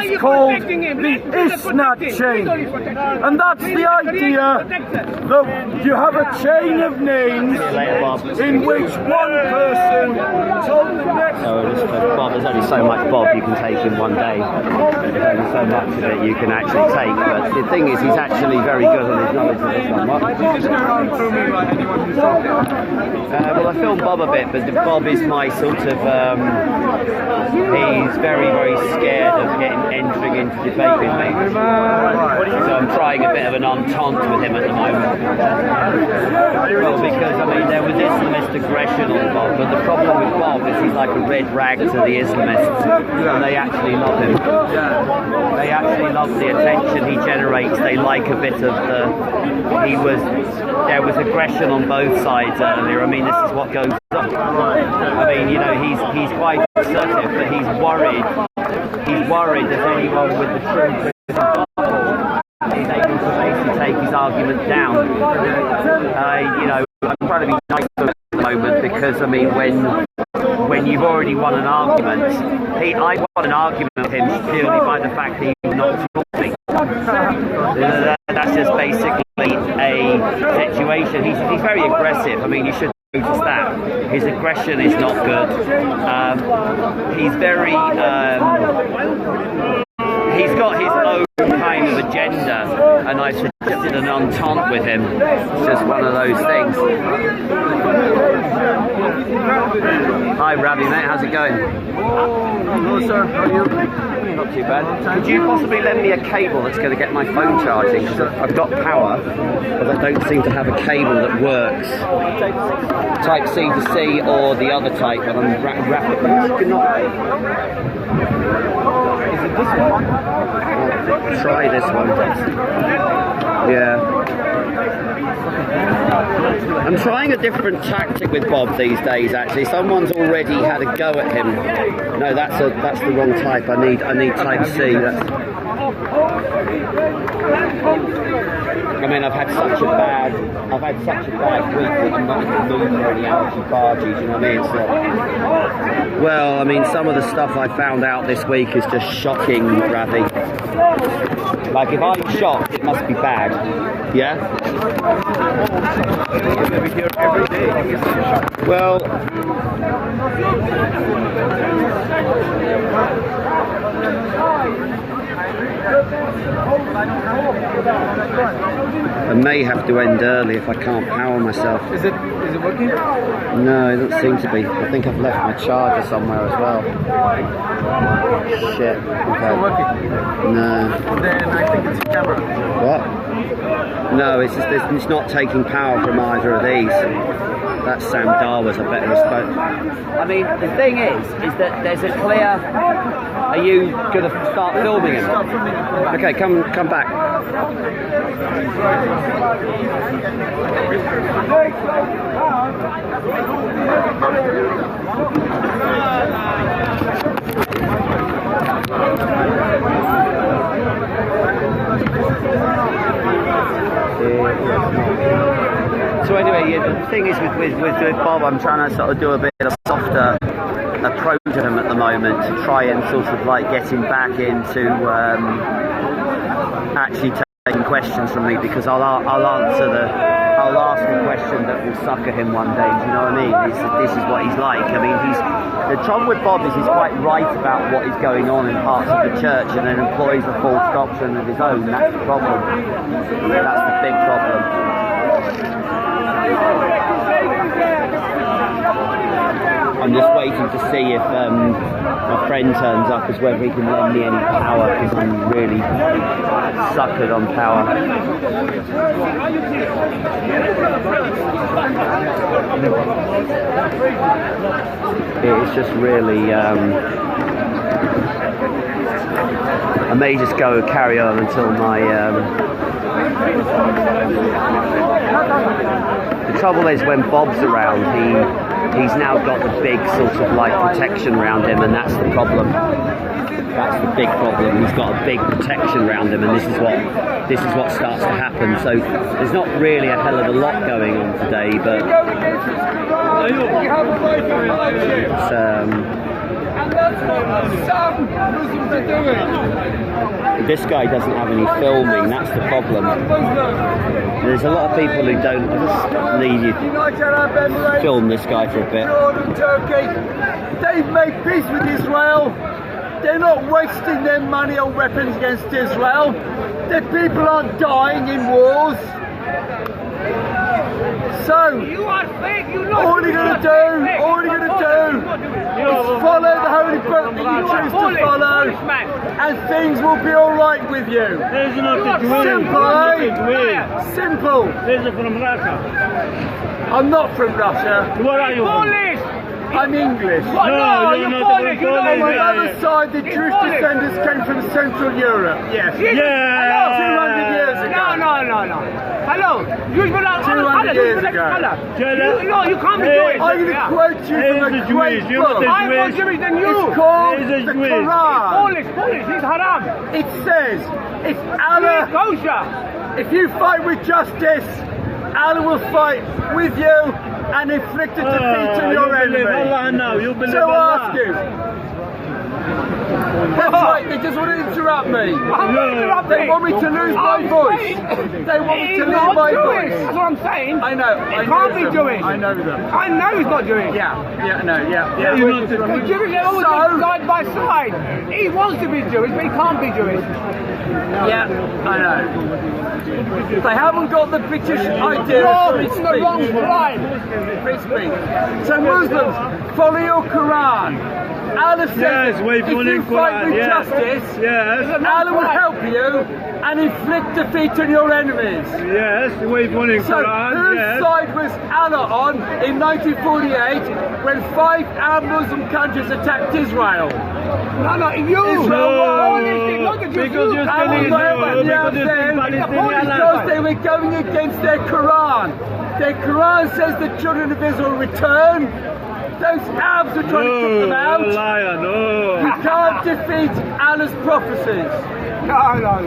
is called the Isnad chain. And that's the idea that you have a chain of names in which one person told the next. Bob, there's only so much Bob you can take in one day. There's only so much of it you can actually take. But the thing is, he's actually very good on his knowledge of Islam. Well, I filmed Bob a bit, but Bob is my sort of, he's very, very scared of entering into debate with me. So I'm trying a bit of an entente with him at the moment. Well, because, I mean, there was Islamist aggression on Bob, but the problem with Bob is he's like a red rag to the Islamists, and they actually love him. They actually love the attention he generates. They like a bit of the, there was aggression on both sides earlier. I mean, this is what goes on. I mean, you know, he's quite assertive, but he's worried. He's worried that anyone with the truth is able to basically take his argument down. You know, I'm trying to be nice to him at the moment because, I mean, when you've already won an argument, I won an argument with him purely by the fact that he would not talk to me. That's just basically a situation. He's very aggressive. I mean, you should notice that. His aggression is not good. He's very... he's got his own kind of agenda, and I suggested an entente with him. It's just one of those things. Hi, Ravi, mate. How's it going? Hello, sir. How are you? Not too bad. Could you possibly lend me a cable that's going to get my phone charging? Because I've got power, but I don't seem to have a cable that works. Type C to C or the other type, but I'm rapidly. Is it this one? I'll try this one. Yeah. I'm trying a different tactic with Bob these days. Actually, someone's already had a go at him. No, that's the wrong type. I need type C. I mean, I've had such a bad week that I'm not in the mood for any allergy barges. You know what I mean? Well, I mean, some of the stuff I found out this week is just shocking, Ravi. Like, if I'm shocked, it must be bad. Yeah? Well... I may have to end early if I can't power myself. Is it working? No, it doesn't seem to be. I think I've left my charger somewhere as well. Shit. Okay. No. Then I think it's your camera. What? No, it's not taking power from either of these. That's Sam Darwas, I bet response. I mean, the thing is that there's a clear... Are you going to start filming him? Okay, come back. So anyway, the thing is with Bob, I'm trying to sort of do a bit of a softer approach to him at the moment to try and sort of like get him back into actually taking questions from me, because I'll ask a question that will sucker him one day. Do you know what I mean? This is what he's like. I mean, the trouble with Bob is he's quite right about what is going on in parts of the church, and then employs a false doctrine of his own. That's the problem. That's the big problem. I'm just waiting to see if my friend turns up, as whether he can lend me any power, because I'm really suckered on power. It's just really... I may just go carry on until my... The trouble is, when Bob's around, he's now got the big sort of like protection around him, and that's the problem. That's the big problem. He's got a big protection around him, and this is what starts to happen. So there's not really a hell of a lot going on today, but this guy doesn't have any filming. That's the problem. There's a lot of people who don't. I just need you to film this guy for a bit. Jordan, Turkey, they've made peace with Israel. They're not wasting their money on weapons against Israel. Their people aren't dying in wars. So, You are fake. You know. all you're going to do is follow the holy book that you choose to follow, and things will be alright with you. There's not Simple, eh? Simple. There's from Russia. I'm not from Russia. Where are you from? Polish. I'm English. No, you're not Polish. from You On know my Polish. other side, the Jewish descendants came from Central Europe. Yes. Yeah. 200 years ago. No. Hello. You should not 200 years ago. No, you can't be Jewish. I'm going to quote you from a great book. I'm more Jewish than you. It's called He's a the Jewish. Quran. Polish. He's haram. It says, if He's Allah, kosher. if you fight with justice, Allah will fight with you and inflict a defeat on your enemy. Allah now. You believe So I Allah. ask you. That's right, they just want to interrupt me. They want me to lose my voice. They want me to lose my voice. That's what I'm saying. I know. He can't be Jewish. I know them. I know he's not Jewish. Yeah. The Jewish are always side by side. He wants to be Jewish, but he can't be Jewish. Yeah, I know. They haven't got the British idea. No, of it's free the speech. wrong line. Free speech. So Muslims, follow your Quran. Allah says Yes, that we if follow you fight Quran, with yes. justice, Yes. Allah will help you and inflict defeat on your enemies. Yes. We follow So Quran. whose Yes. side was Allah on in 1948 when 5 Arab Muslim countries attacked Israel? No, you. Israel won. Because you're And stealing they Israel. were Because you're stealing because Palestinian they were going against their Quran. Their Quran says the children of Israel return. Those Arabs are trying to kick them out. No, liar, no. You can't defeat Allah's prophecies. No.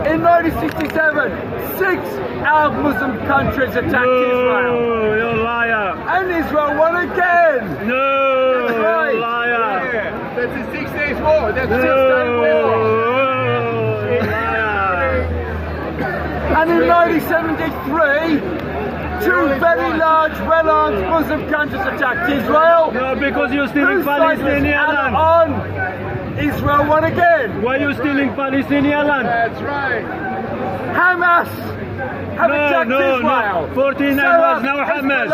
In 1967, 6 Arab Muslim countries attacked Israel. No, you're liar. And Israel won again. No, That's right. you're liar. That's a 6 days war. That's a 6 day war. You're liar. And in 1973, 2 very large, well-armed Muslim countries attacked Israel. No, because you're stealing Whose side was Palestinian Allah land. on? Israel won again. Why are you stealing Palestinian land? That's right. Hamas have attacked Israel. 49 was now Hamas.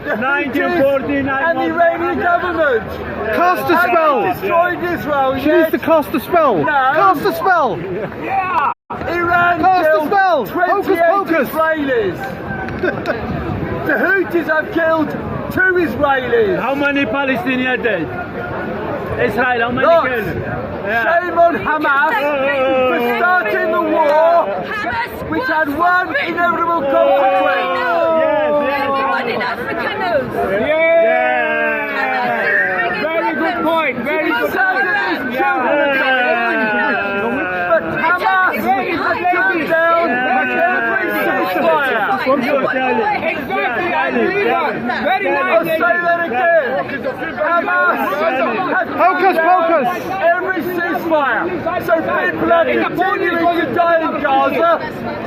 1949 and the was Iranian government. Cast a spell. Destroyed Israel. She needs to cast a spell. No. Cast a spell. Yeah. Iran Cast a killed spell. 28 Hocus pocus. Israelis. The Houthis have killed 2 Israelis. How many Palestinians dead? Israel, how many Lots. killed? Shame on Hamas for starting the war, which had one inevitable consequence. Everyone in Africa knows. Very good point. Very good point. But Hamas has turned down every ceasefire. Exactly, I believe that. Very I'll nice. say that again. Hamas has Hocus pocus. every ceasefire. So people are continuing to die in Gaza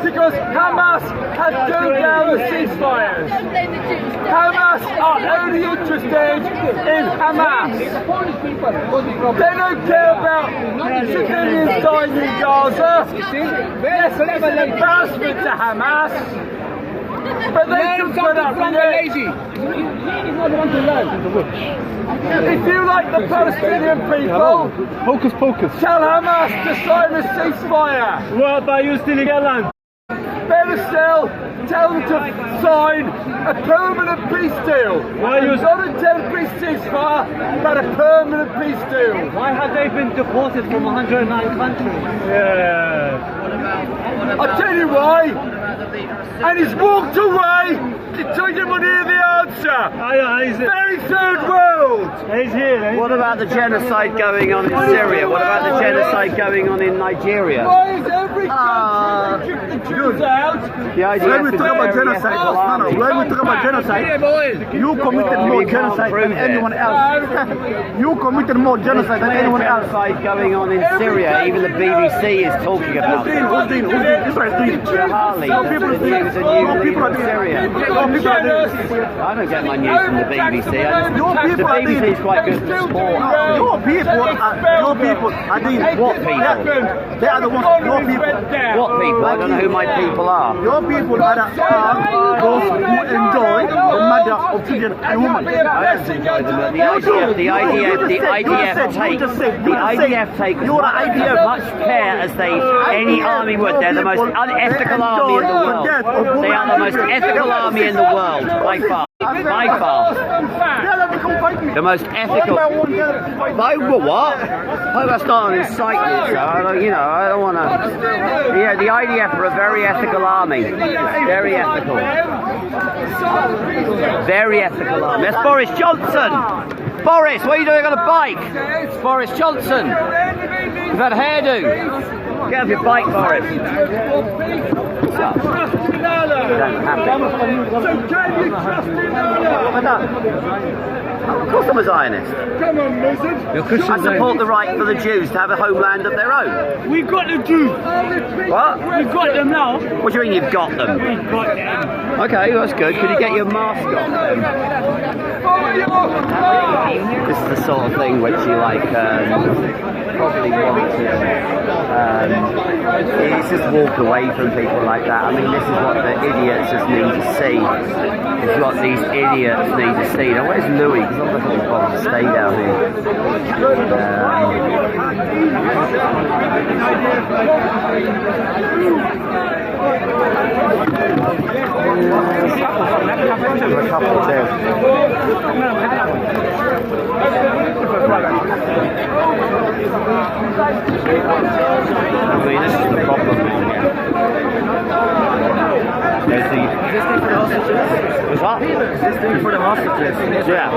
because Hamas has turned down the ceasefires. Hamas are only interested in Hamas. They don't care about civilians dying in Gaza. Yes, it's an embarrassment to Hamas. But they can put up with it. If you like the Palestinian people, Hocus pocus. tell Hamas to sign a ceasefire. What about you stealing their land? Better still, tell them to sign a permanent peace deal. Why you- Not a temporary ceasefire, but a permanent peace deal. Why have they been deported from 109 countries? Yeah. I'll tell you why. And he's walked away until you want to hear the answer. Asia. Very third world. He's here. What about the genocide going on in Syria? What about the genocide going on in Nigeria? Why is every country kick the Jews out? The idea When we talk about genocide, when we talk about genocide, you committed more genocide than anyone else. You committed more genocide than anyone else. Genocide going on in Syria. Even the BBC is talking about it. Who's doing? Israel's doing. Harley, No people are doing. news and No news people are in doing. Syria. No people are doing. I don't get my news from the BBC. The BBC is quite good for sport. Your people are doing. What people? They are the ones. Your people. What people? I don't know who my people are. Your people are those who enjoy the murder of children and women. I don't enjoy them. The IDF take as much care as any army would. They're the most unethical army in the world. They are the most ethical army in the world, by far. By far. The most ethical. By what? I was not an incitement, so I don't want to. Yeah, the IDF are a very ethical army. Very ethical. Very ethical army. That's Boris Johnson. Boris, what are you doing on a bike? It's Boris Johnson. You've had a hairdo. Get off your bike, Boris. What's up? Of course I'm a Zionist. Come on, Moses. I support the right for the Jews to have a homeland of their own. We got the Jews. What? We've got them now. What do you mean you've got them? We've got them. Okay, that's good. Could you get your mask on then? This is the sort of thing which you probably want to it's just walk away from people like that. I mean, this is what the idiots just need to see. It's what these idiots need to see. Now, where's Louis? Because I'm not going to bother to stay down here. A couple of chairs. I mean, this is the problem. There's the... Is this thing for the hostages? What's that? Is this thing for the hostages? Yeah.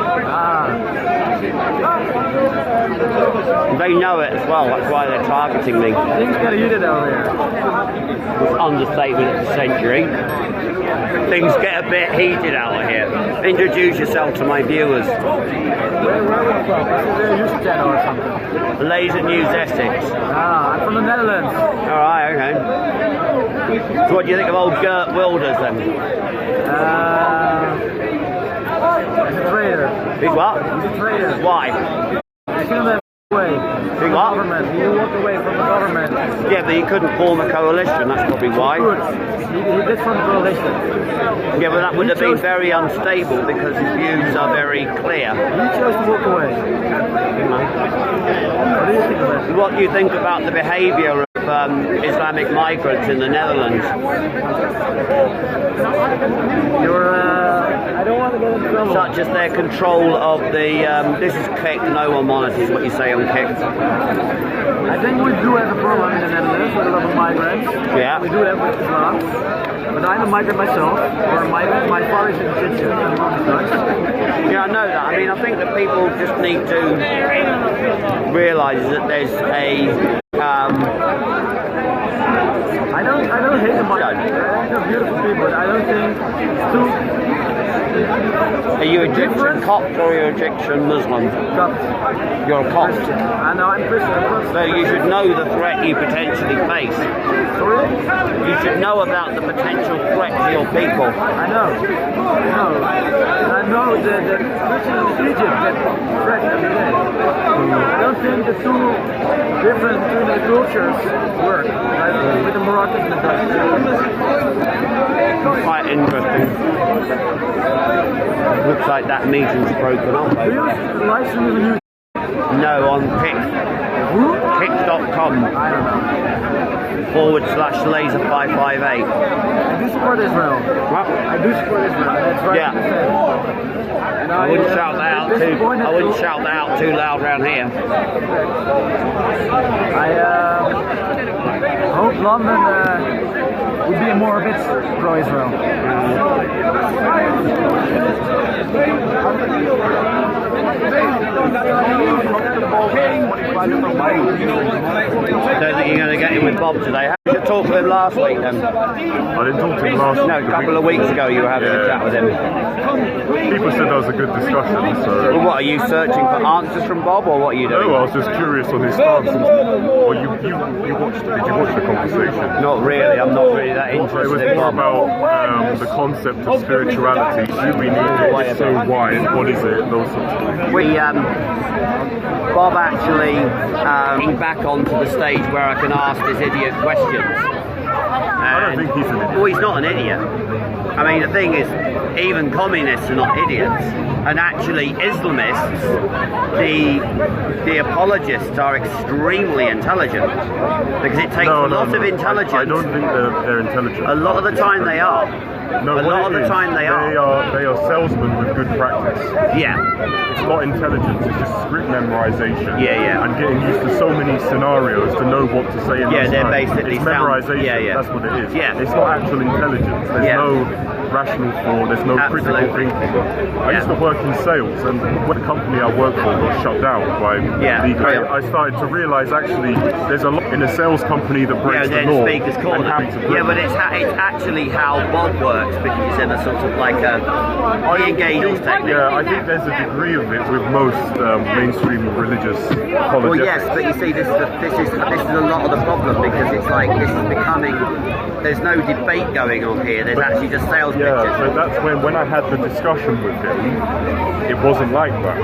They know it as well, that's why they're targeting me. Things get heated out here. Understatement of the century. Things get a bit heated out here. Introduce yourself to my viewers. Where are we from? This is a news channel or something. Laser News Essex. I'm from the Netherlands. Alright, okay. So what do you think of old Geert Wilders then? He's a traitor. He's what? He's a traitor. Why? He shouldn't have away from the government. He walked away from the government. Yeah, but he couldn't form a coalition, that's probably why. He did form a coalition. Yeah, but that would have been very unstable because his views are very clear. He chose to walk away. What do you think about it? What do you think about the behaviour of Islamic migrants in the Netherlands? I don't want to get in trouble. Such as their control of the, this is kicked, no one monitors what you say on kicked. I think we do have a problem in the Netherlands with a lot of migrants. Yeah. We do have with Islam. But I'm a migrant myself, or a migrant. My father is Egyptian and mom is Dutch. Yeah, I know that. I mean, I think that people just need to realise that there's a... I don't hate the migrants. They're beautiful people. I don't think too... Are you Egyptian Copt or are you Egyptian Muslim? Copt. You're a Copt. I know, I'm Christian. So you should know the threat you potentially face. Sorry? You should know about the potential threat to your people. I know. I know the Christians in Egypt get threatened every day. I don't think the two different between the cultures work. Like with the Moroccans and the Dutch. Quite interesting. Looks like that meeting's broken up. Do you live stream on YouTube? No, on Kick. Who? Kick.com. I don't know. /laser558. I do support Israel. What? I do support Israel. That's right. Yeah. And I wouldn't shout that out too. I wouldn't shout that out too loud around here. I hope London would be more a bit pro-Israel. Don't think you're going to get in with Bob today. How did you talk to him last week then? I didn't talk to him last week. No, a couple of weeks ago you were having a chat with him. People said that was a good discussion, so... Well, what, are you searching for answers from Bob, or what are you doing? No, I was just curious on his stance. Well, did you watch the conversation? Not really, I'm not really that interested. It was in more Bob. about the concept of spirituality. Do we need it? If so, why? What is it? Those sorts of things. We, Bob actually came back onto the stage where I can ask his idiot questions. I don't think he's an idiot. Well, he's not an idiot. I mean, the thing is, even communists are not idiots. And actually, Islamists, the apologists are extremely intelligent. Because it takes a lot of intelligence. I don't think they're intelligent. A lot of the time they are. No, a lot of the time they are. They are salesmen with good practice. Yeah. It's not intelligence, it's just script memorization. Yeah. And getting used to so many scenarios to know what to say in they're time. basically it's memorization. Yeah. That's what it is. Yeah. It's not actual intelligence. There's no rational thought, there's no critical thinking. I used to work in sales, and when the company I worked for got shut down by I started to realize actually there's a lot in a sales company that breaks the law. Yeah, but it's actually how Bob works, because it's in a sort of like a engages technique. Yeah, I think there's a degree of it with most mainstream religious apologetics. Well, yes, but you see, this is a lot of the problem, because it's like this is becoming. There's no debate going on here. There's actually just sales pitches. Yeah, so that's when I had the discussion with him, it wasn't like that.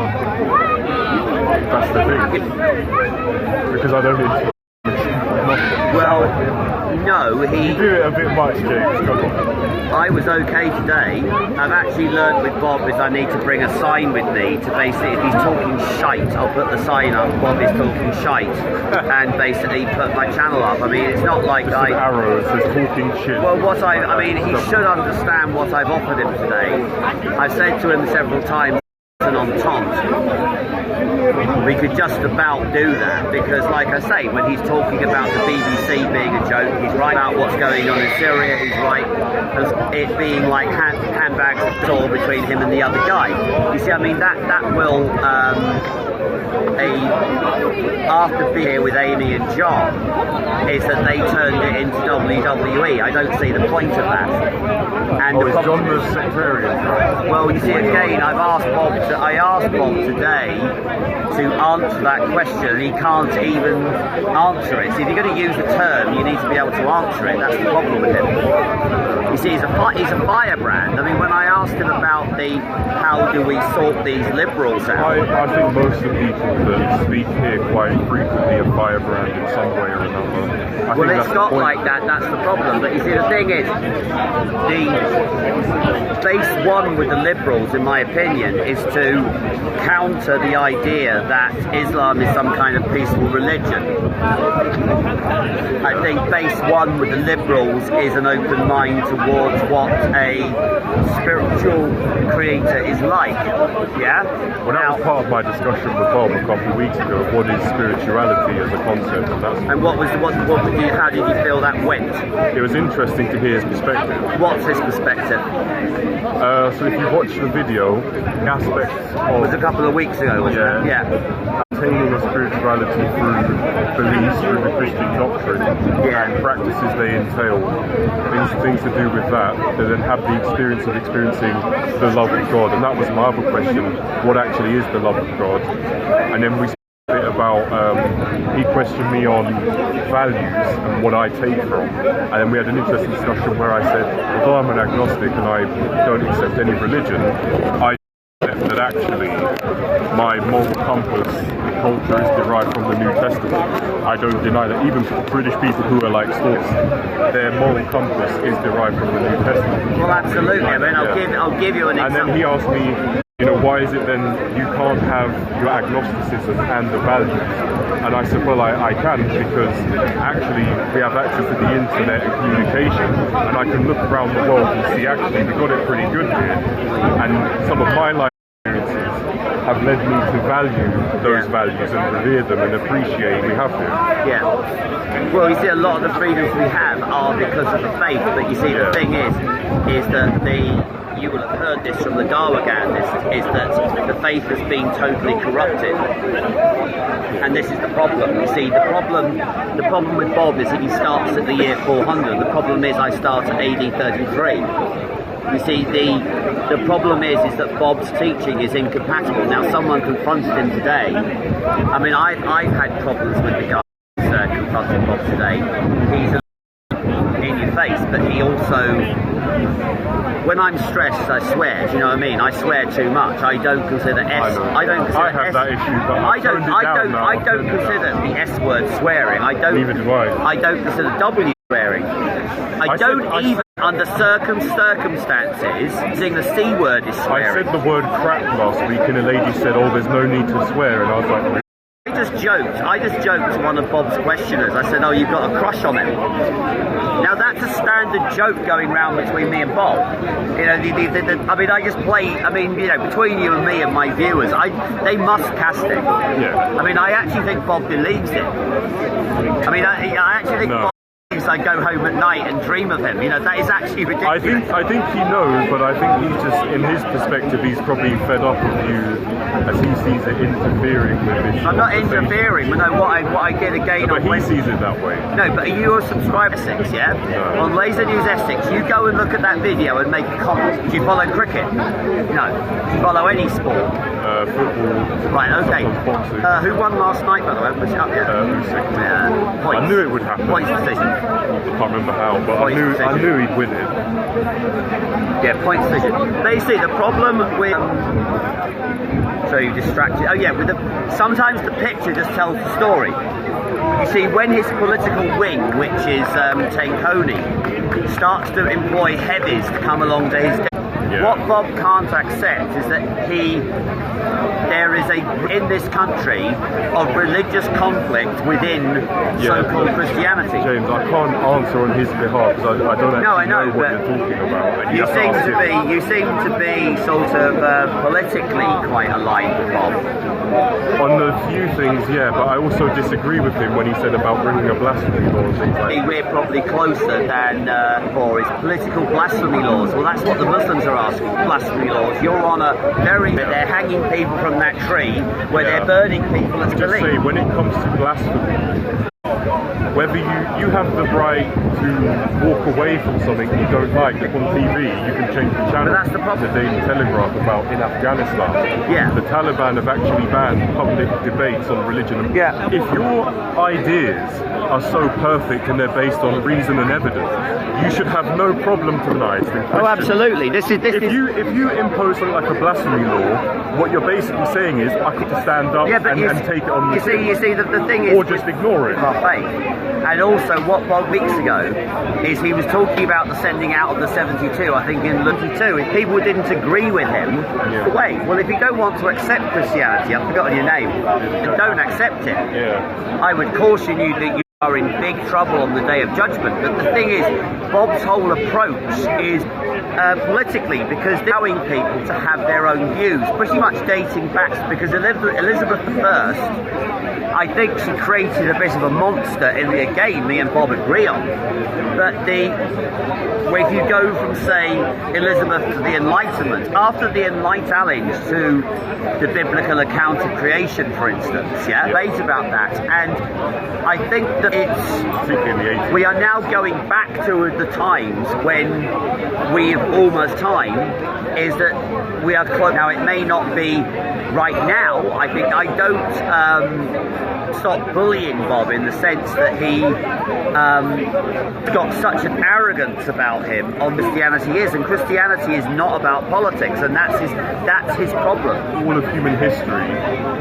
That's the thing. Because I don't need. Well, no, You do it a bit much, James. Come on. I was okay today. I've actually learned with Bob is I need to bring a sign with me to basically, if he's talking shite, I'll put the sign up, Bob is talking shite, and basically put my channel up. I mean, it's not like just an arrow, it says talking shit. Well, I mean, he should understand what I've offered him today. I've said to him several times on Tom. We could just about do that, because like I say, when he's talking about the BBC being a joke, he's right about what's going on in Syria, he's right as it being like handbags of door between him and the other guy. You see, I mean, that will after being here with Amy and John, is that they turned it into WWE. I don't see the point of that. And is John the sectarian? Well, you see, again, I asked Bob today to answer that question, and he can't even answer it. So if you're going to use a term, you need to be able to answer it. That's the problem with him. You see, he's a firebrand. I mean, when I asked him about how do we sort these liberals out, I think most of the people that speak here quite frequently are firebrand in some way or another. Well, it's not like that, that's the problem. But you see, the thing is, the base one with the liberals, in my opinion, is to counter the idea that Islam is some kind of peaceful religion. I think base one with the liberals is an open mind towards what a spiritual creator is like. Yeah? Well, that was part of my discussion with Bob a couple of weeks ago. What is spirituality as a concept? And how did you feel that went? It was interesting to hear his perspective. What's his perspective? So if you watch the video, the aspects of... It was a couple of weeks ago, wasn't it? Yeah. Attaining a spirituality through beliefs, through the Christian doctrine, and practices they entail, things to do with that, to then have the experience of experiencing the love of God. And that was my other question, what actually is the love of God? And then we spoke a bit about, he questioned me on values and what I take from, and then we had an interesting discussion where I said, although I'm an agnostic and I don't accept any religion, I accept that actually my moral compass culture is derived from the New Testament. I don't deny that. Even British people who are like Scots, their moral compass is derived from the New Testament. Well, absolutely. I mean, I'll give you an example. And then he asked me, why is it then you can't have your agnosticism and the values? And I said, well, I can, because actually we have access to the internet and communication, and I can look around the world and see actually we got it pretty good here. And some of my life experiences have led me to value those values and revere them and appreciate we have to. Yeah. Well, you see, a lot of the freedoms we have are because of the faith. But you see, the thing is that you will have heard this from the Dawagandists, is that the faith has been totally corrupted. And this is the problem. You see, the problem with Bob is that he starts at the year 400. The problem is I start at AD 33. You see, the problem is that Bob's teaching is incompatible. Now, someone confronted him today. I mean, I've had problems with the guy confronting Bob today. He's in your face, but he also, when I'm stressed, I swear. Do you know what I mean? I swear too much. I don't consider I have that issue, but I don't consider the S word swearing. Neither do I. I don't consider W swearing. I don't even, under circumstances, using the C word is swearing. I said the word crap last week, and a lady said, "Oh, there's no need to swear," and I was like, I just joked to one of Bob's questioners. I said, "Oh, you've got a crush on him." Now that's a standard joke going round between me and Bob. You know, I mean, I just play. I mean, you know, between you and me and my viewers, they must cast it. Yeah. I mean, I actually think Bob believes it. I mean, I actually think Bob believes I go home at night and dream of him. You know, that is actually ridiculous. I think he knows, but I think he's just, in his perspective, he's probably fed up with you as he sees it interfering with his. I'm not interfering, but no, what I did again but on he sees it that way. No, but are you a subscriber to Essex, yeah? No. On Laser News Essex, you go and look at that video and make a comment. Do you follow cricket? No. Do you follow any sport? Football. Right, okay. Who won last night, by the way? Was it up yet? Points. I knew it would happen. Points decision. I can't remember how, but I knew he'd win it. Yeah, point decision. Basically, the problem with so you distracted. Oh yeah, sometimes the picture just tells the story. You see, when his political wing, which is Tenkoni, starts to employ heavies to come along to his what Bob can't accept is that there is in this country of religious conflict within so-called Christianity. James, I can't answer on his behalf because I don't actually know what you're talking about. You seem to be sort of politically quite aligned with Bob. On a few things, yeah, but I also disagree with him when he said about bringing a blasphemy law and things like that. We're probably closer than for his political blasphemy laws. Well, that's what the Muslims are asking, blasphemy laws. You're on they're hanging people from that tree where they're burning people as belief. Just say, when it comes to blasphemy, whether you have the right to walk away from something you don't like on TV, you can change the channel. But that's the problem. The Daily Telegraph about in Afghanistan. Yeah. The Taliban have actually banned public debates on religion. Yeah. If your ideas are so perfect and they're based on reason and evidence, you should have no problem denying. Oh, absolutely. If you impose something like a blasphemy law, what you're basically saying is I could stand up and take it on the chin. You see, the thing is, or just ignore it. Our faith. And also, what Bob weeks ago is he was talking about the sending out of the 72. I think in 72, if people didn't agree with him, wait. Well, if you don't want to accept Christianity, I've forgotten your name, then don't accept it. Yeah. I would caution you that you are in big trouble on the day of judgment. But the thing is, Bob's whole approach is politically, because they're allowing people to have their own views, pretty much dating back, because Elizabeth I, I think she created a bit of a monster in the game me and Bob agree on. But if you go from, say, Elizabeth to the Enlightenment, after the Enlightenment challenge to the biblical account of creation, for instance, debate about that, and I think that we are now going back to the times when we've almost time is that we are close. Now, it may not be right now. I think I don't stop bullying Bob in the sense that he got such an arrogance about him on Christianity is, and Christianity is not about politics, and that's his problem. All of human history,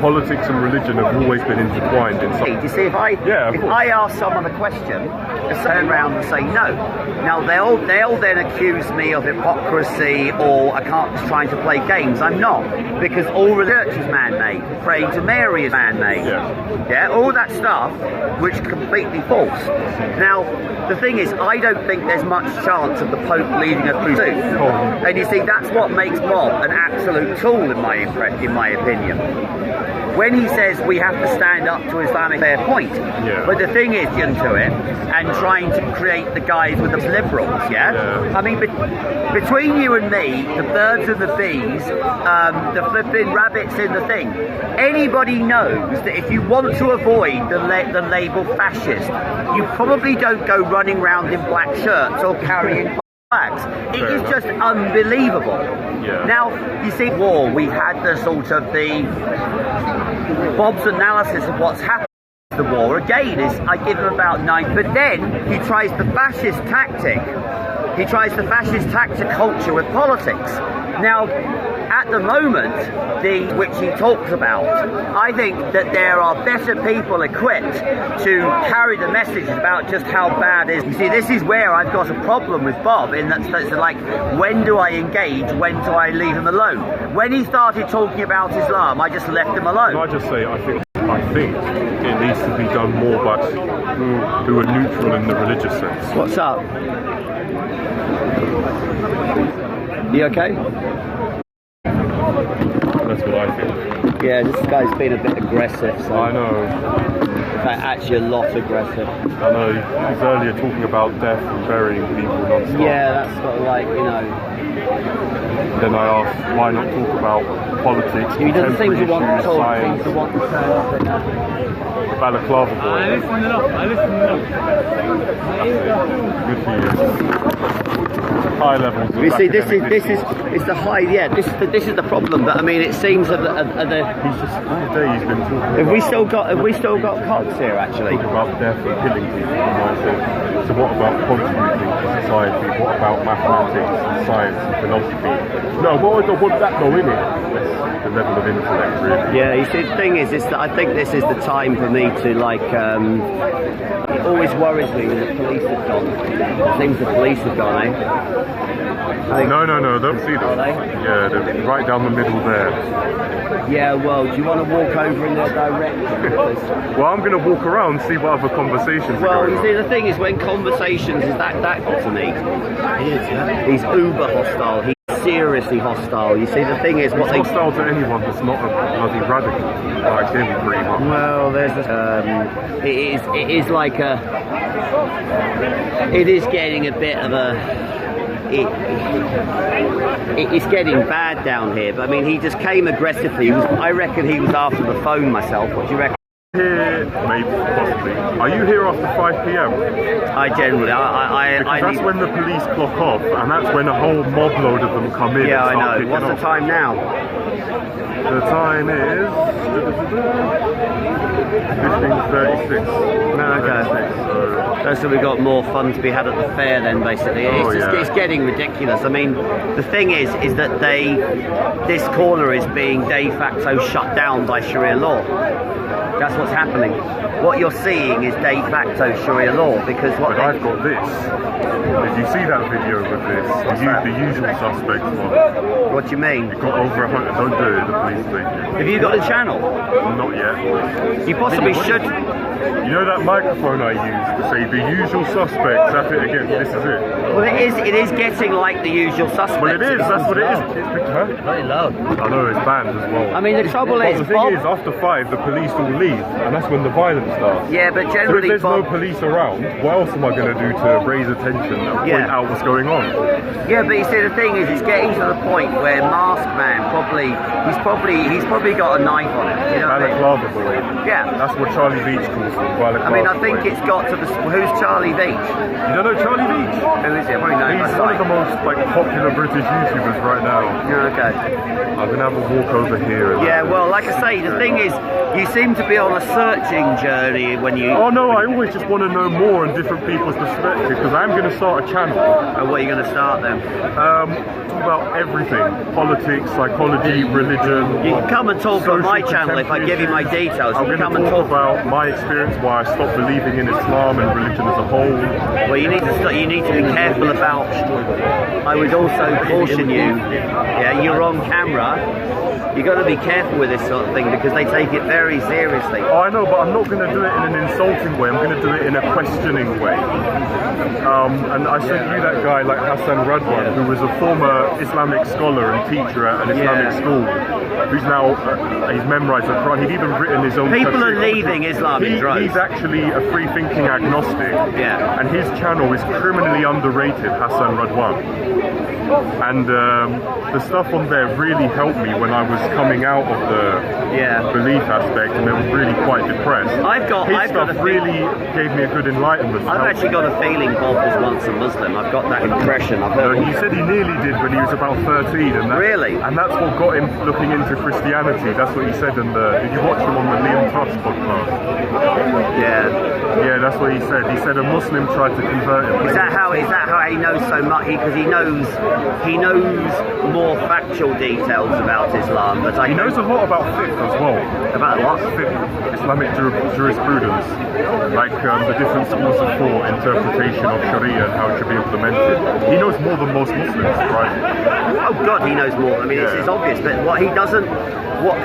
politics and religion have always been intertwined in some. You see, if I ask someone a question, they turn around and say no. Now they'll then accuse me of hypocrisy or I can't just trying to play games. I'm not, because all religion is man-made. Praying to Mary is man-made. Yeah. Yeah, all that stuff, which is completely false. Now, the thing is, I don't think there's much chance of the Pope leading a crusade. And you see, that's what makes Bob an absolute tool, in my opinion. When he says we have to stand up to Islamic, fair point. But the thing is, into it, and trying to create the guys with the liberals, I mean, between you and me, the birds and the bees, the flipping rabbits in the thing, anybody knows that if you want to avoid the label fascist, you probably don't go running around in black shirts or carrying flags. It is just unbelievable. Now, you see, war, we've had the sort of Bob's analysis of what's happened. The war again is, I give him about 9, but then he tries the fascist tactic. He tries the fascist tactic culture with politics. Now, at the moment, which he talks about, I think that there are better people equipped to carry the message about just how bad it is. You see, this is where I've got a problem with Bob, in that it's like, when do I engage, when do I leave him alone? When he started talking about Islam, I just left him alone. Can I just say, I think it needs to be done more by who are neutral in the religious sense. What's up? You okay? That's what I think. Yeah, this guy's been a bit aggressive. So. I know. In fact, actually a lot aggressive. I know. He was earlier talking about death and burying people non-stop. Yeah, that's sort of like, you know. Then I asked, why not talk about politics, he doesn't seem to want to talk, science, seems to want to turn up in balaclava boy. I listen Good for you. High levels. You see, this is it's the high. Yeah, this is the problem. But I mean, it seems that he's just all day he's been talking. Have we still got cops here actually? Talking about death and killing people. And I said, so what about contributing to society? What about mathematics and science and philosophy? No, what I want that though, innit? The level of intellect, really. Yeah, you see, the thing is that I think this is the time for me to like. It always worries me when the police have gone. It seems the police have gone, eh? No, don't see them. Are they? Yeah, they're right down the middle there. Yeah, well, do you want to walk over in their direction? Well, I'm going to walk around, see what other conversations are going you see, the thing is, when conversations is that got to me. He's uber hostile. He's seriously hostile. You see, the thing is, he's hostile to anyone that's not a bloody radical, like him, pretty much. Well, there's this, it is like a, it is getting a bit of a. It's getting bad down here, but I mean, he just came aggressively. I reckon he was after the phone myself. What do you reckon? Here, maybe, possibly. Are you here after 5 p.m? I generally, because that's when the police clock off, and that's when a whole mob load of them come in. Yeah, and I know. What's the time now? The time is 15:36. Okay. So we've got more fun to be had at the fair then, basically. It's getting ridiculous. I mean, the thing is that this corner is being de facto shut down by Sharia law. That's what's happening. What you're seeing is de facto Sharia law, because But I've got this. Did you see that video with this? The usual suspect one. What do you mean? You got over 100. Don't do it. The police take you. Have you got a channel? Not yet. You possibly should. You know that microphone I used to say the usual suspects? That's it again. This is it. Well, it is getting like the usual suspects. Well, it is. That's what it is. It's very loud. I know, it's banned as well. I mean, the trouble is, the thing is, after 5, the police all leave, and that's when the violence starts. Yeah, but generally, so if there's no police around, what else am I going to do to raise attention and point out what's going on? Yeah, but you see, the thing is, it's getting to the point where Masked Man he's probably got a knife on him. You know what I mean? Balaclava boy. Yeah. That's what Charlie Beach calls him. Balaclava I mean, I think boy. it's got to the. Who's Charlie Beach? You don't know Charlie Beach? Who is it? Probably know. He's one of the most popular British YouTubers right now. Yeah, okay. I'm gonna have a walk over here. Yeah, well, like I say, the thing is, you seem to be on a searching journey when you. Oh no, I always just want to know more on different people's perspectives, because I'm going to start a channel. And what are you going to start then? Talk about everything: politics, psychology, religion. You can come and talk on my channel if I give you my details. I'm going to talk about my experience, why I stopped believing in Islam and religion as a whole. Well, you need to be careful careful about. I would also caution you. Yeah, you're on camera. You've got to be careful with this sort of thing because they take it very seriously. Oh, I know, but I'm not going to do it in an insulting way. I'm going to do it in a questioning way. And I sent you that guy like Hassan Radwan, who was a former Islamic scholar and teacher at an Islamic school, who's now he's memorized the Quran. He'd even written his own. People are leaving Islam in droves. He's actually a free-thinking agnostic. Yeah. And his channel is criminally underrated, Hassan Radwan. And the stuff on there really helped me when I was coming out of the belief aspect, and I was really quite depressed. His stuff really gave me a good enlightenment. I've actually got a feeling Bob was once a Muslim. I've got that impression. I've heard. He said he nearly did when he was about 13. And really? And that's what got him looking into Christianity. That's what he said in the. Did you watch him on the Liam Truss podcast? Yeah. Yeah, that's what he said. He said a Muslim tried to convert him. Is that how he knows so much? Because he knows more factual details about Islam. But he knows a lot about fiqh as well. About what? Fiqh, Islamic jurisprudence, like the different schools of thought, interpretation of Sharia and how it should be implemented. He knows more than most Muslims, right? Oh God, he knows more. I mean, it's obvious. But what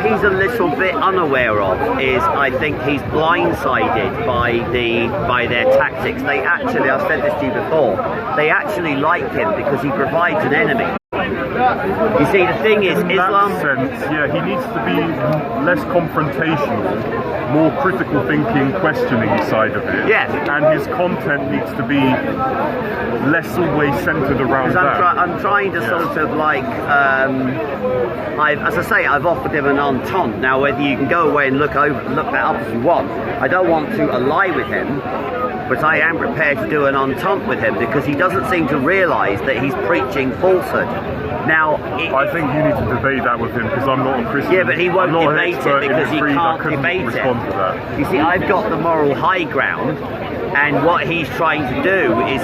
he's a little bit unaware of is, I think he's blindsided by their tactics. They actually, I've said this to you before, they actually like him because he provides an enemy. You see, the thing is, Islam. In that sense, he needs to be less confrontational, more critical thinking, questioning side of it. Yeah. And his content needs to be less always centered around that. I'm trying to sort of like, as I say, I've offered him an entente. Now, whether you can go away and look that up if you want, I don't want to ally with him, but I am prepared to do an entente with him because he doesn't seem to realise that he's preaching falsehood. Now, I think you need to debate that with him because I'm not a Christian. Yeah, but he won't debate it because he can't debate it. To that. You see, I've got the moral high ground, and what he's trying to do is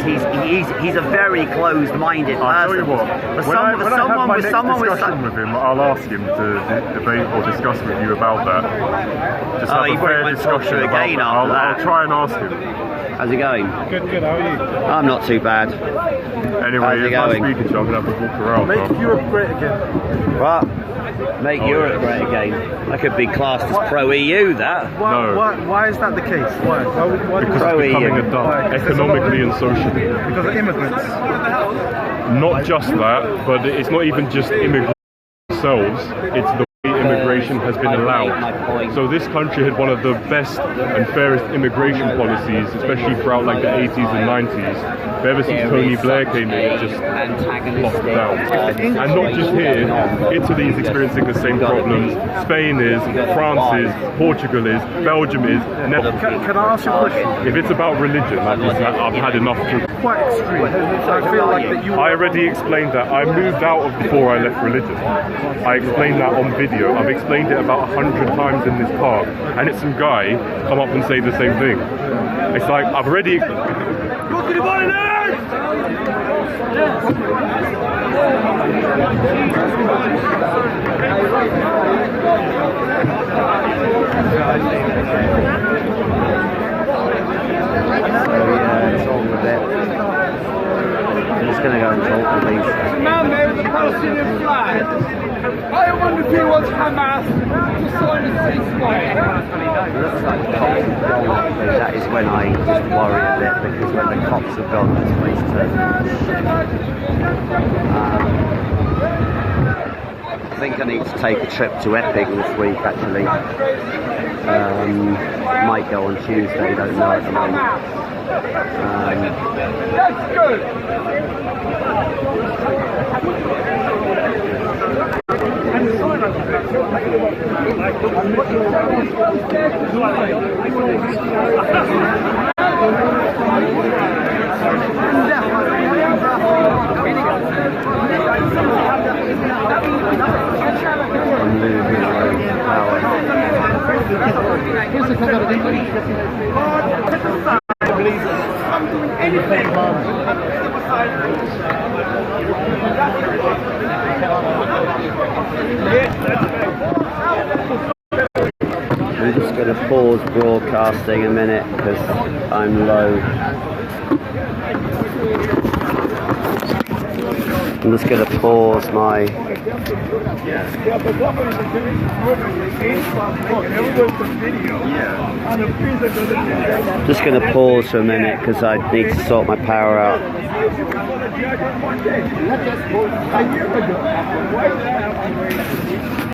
he's a very closed-minded person. I'll tell you what. When I have my next discussion with him, I'll ask him to debate or discuss with you about that. Just have a fair discussion about that. I'll try and ask him. How's it going? Good, how are you? I'm not too bad. Anyway, it's nice speaking to you. I'm going to have to walk around. Make Europe great again. What? Make Europe great again. That could be classed as pro-EU, that. Why is that the case? Why because it's becoming a dump, economically and socially. Because of immigrants? Not just that, but it's not even just immigrants themselves, it's the immigration has been allowed. So this country had one of the best and fairest immigration policies, especially throughout like the 80s and 90s. But ever since Tony Blair came in, it just locked down. And not just here, Italy is experiencing the same problems, Spain is, France is, Portugal is, Belgium is. Can I ask you a question? If it's about religion, I've had enough to... Quite extreme. I feel like that you... I already explained that. I moved out of before I left religion. I explained that on video. I've explained it about 100 times in this park, and it's some guy come up and say the same thing. It's like, I've already... It's all a bit. I'm just going to go and talk to these. There's a man there with a Palestinian flag. I wonder if he wants Hamas to sign a ceasefire. It looks like the cops have gone. That is when I just worry a bit, because when the cops have gone, this place turns. I think I need to take a trip to Epping this week, actually. Might go on Tuesday, don't know at the moment. That's good. I'm losing power. I'm just going to pause broadcasting a minute because I'm low. I'm just going to pause my... Just going to pause for a minute because I need to sort my power out.